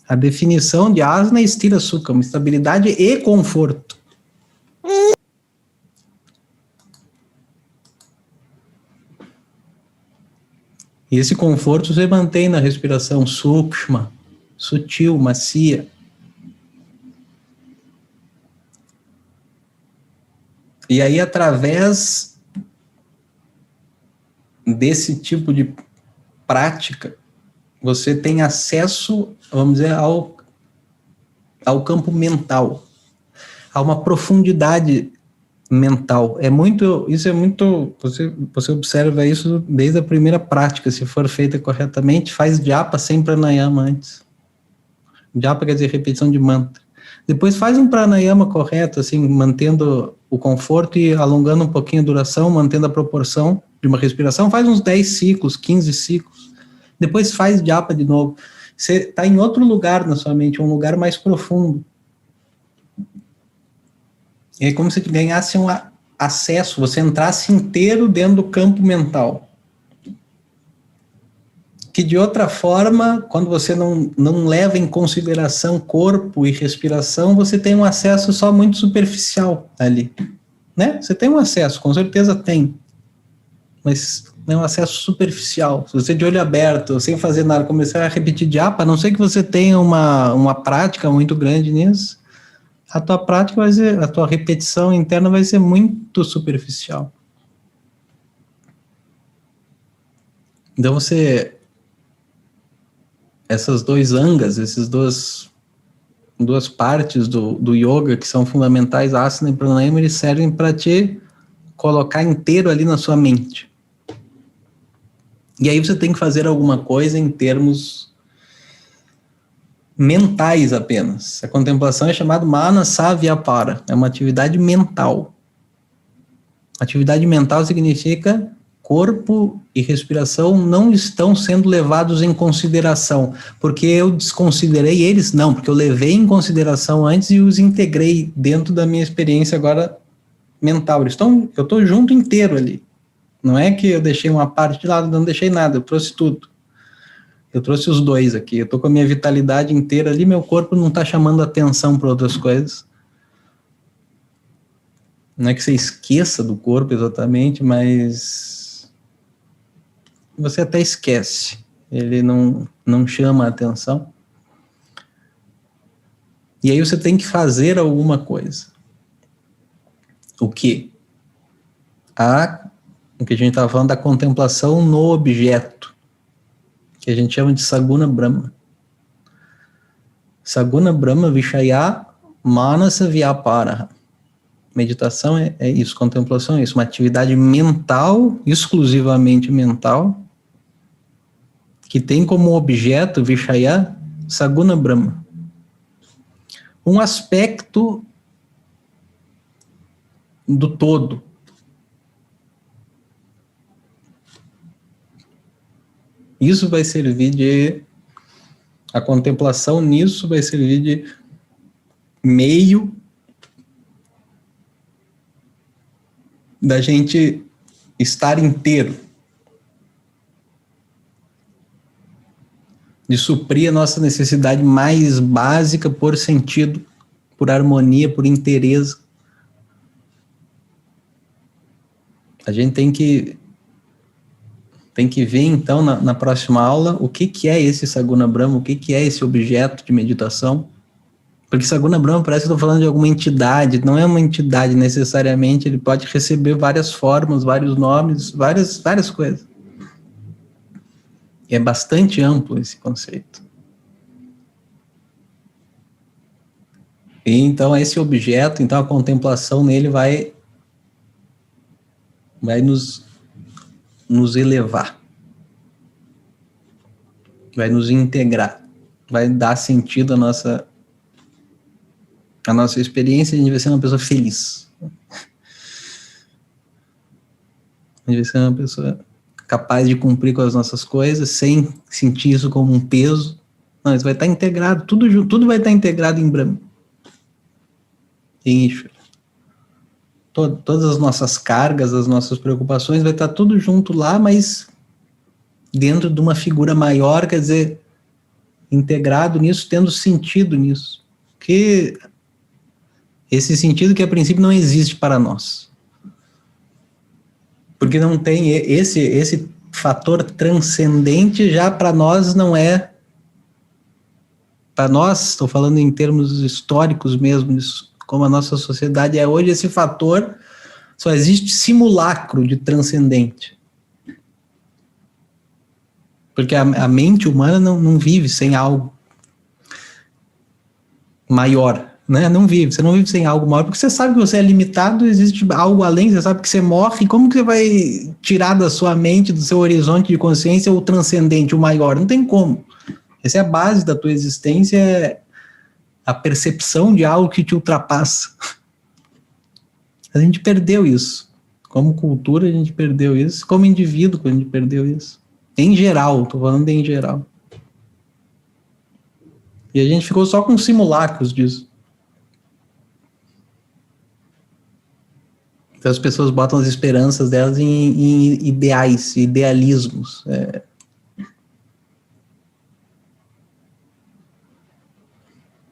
A definição de asana é stira sukha, uma estabilidade e conforto. E esse conforto você mantém na respiração sukshma, sutil, macia. E aí, através desse tipo de prática, você tem acesso, vamos dizer, ao campo mental, a uma profundidade mental. Você observa isso desde a primeira prática, se for feita corretamente, faz japa sem pranayama antes. Japa quer dizer repetição de mantra. Depois faz um pranayama correto, assim, mantendo o conforto e alongando um pouquinho a duração, mantendo a proporção de uma respiração, faz uns 10 ciclos, 15 ciclos. Depois faz japa de novo. Você está em outro lugar na sua mente, um lugar mais profundo. É como se ganhasse um acesso, você entrasse inteiro dentro do campo mental. Que de outra forma, quando você não leva em consideração corpo e respiração, você tem um acesso só muito superficial ali, né? Você tem um acesso, com certeza tem, mas é um acesso superficial. Se você de olho aberto, sem fazer nada, começar a repetir japa, a não ser que você tenha uma prática muito grande nisso, a tua prática vai ser, a tua repetição interna vai ser muito superficial. Então essas dois angas, essas duas partes do yoga que são fundamentais, asana e pranayama, eles servem para te colocar inteiro ali na sua mente. E aí você tem que fazer alguma coisa em termos mentais apenas. A contemplação é chamada manasa vyapara, é uma atividade mental. Atividade mental significa corpo e respiração não estão sendo levados em consideração, porque eu desconsiderei eles? Não, porque eu levei em consideração antes e os integrei dentro da minha experiência agora mental. Eu estou junto inteiro ali. Não é que eu deixei uma parte de lado, não deixei nada, eu trouxe tudo. Eu trouxe os dois aqui, eu estou com a minha vitalidade inteira ali, meu corpo não está chamando atenção para outras coisas. Não é que você esqueça do corpo exatamente, mas você até esquece, ele não chama a atenção. E aí você tem que fazer alguma coisa. O quê? O que a gente estava falando da contemplação no objeto, que a gente chama de Saguna Brahma. Saguna Brahma Vishaya Manasa Vyapara. Meditação é isso, contemplação é isso, uma atividade mental, exclusivamente mental, que tem como objeto, Vishaya, Saguna Brahma. Um aspecto do todo. Isso vai servir de... A contemplação nisso vai servir de meio da gente estar inteiro, de suprir a nossa necessidade mais básica por sentido, por harmonia, por inteireza. A gente tem que ver, então, na próxima aula, o que é esse Saguna Brahma, o que é esse objeto de meditação. Porque Saguna Brahma parece que eu estou falando de alguma entidade, não é uma entidade necessariamente, ele pode receber várias formas, vários nomes, várias coisas. E é bastante amplo esse conceito. E então esse objeto, então a contemplação nele vai nos elevar, vai nos integrar, vai dar sentido à nossa experiência. A gente vai ser uma pessoa feliz. A gente vai ser uma pessoa capaz de cumprir com as nossas coisas, sem sentir isso como um peso. Não, isso vai estar integrado, tudo vai estar integrado em Brahma, em Ishvara. Todas as nossas cargas, as nossas preocupações, vai estar tudo junto lá, mas dentro de uma figura maior, quer dizer, integrado nisso, tendo sentido nisso. Que esse sentido que a princípio não existe para nós. Porque não tem esse fator transcendente, já para nós não é. Para nós, estou falando em termos históricos mesmo, como a nossa sociedade é hoje, esse fator só existe simulacro de transcendente. Porque a mente humana não vive sem algo maior, né? Você não vive sem algo maior, porque você sabe que você é limitado, existe algo além, você sabe que você morre, como que você vai tirar da sua mente, do seu horizonte de consciência, o transcendente, o maior? Não tem como. Essa é a base da tua existência, é a percepção de algo que te ultrapassa. A gente perdeu isso. Como cultura, a gente perdeu isso. Como indivíduo, a gente perdeu isso. Em geral, estou falando em geral. E a gente ficou só com simulacros disso. Então as pessoas botam as esperanças delas em ideais, idealismos.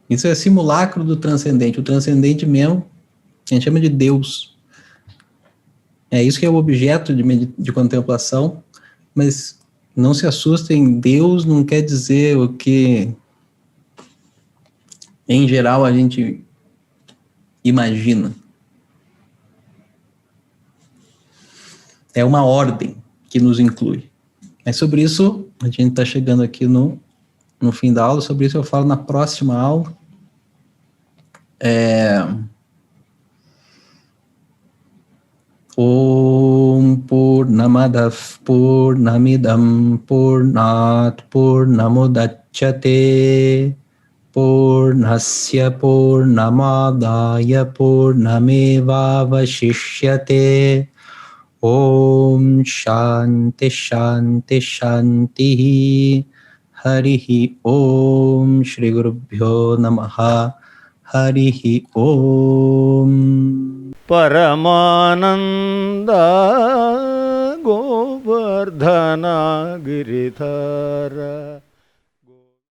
Isso é simulacro do transcendente. O transcendente mesmo, a gente chama de Deus. É isso que é o objeto de contemplação, mas não se assustem, Deus não quer dizer o que, em geral, a gente imagina. É uma ordem que nos inclui. Mas sobre isso, a gente está chegando aqui no fim da aula, sobre isso eu falo na próxima aula. Om Purnamadav Purnamidam Purnat Purnamudachyate Purnasya Purnamadaya Purnamevavashishyate. Om Shanti Shanti Shanti Harihi Om Shri Gurubhyo Namaha Harihi Om. Paramananda Govardhana Giridhara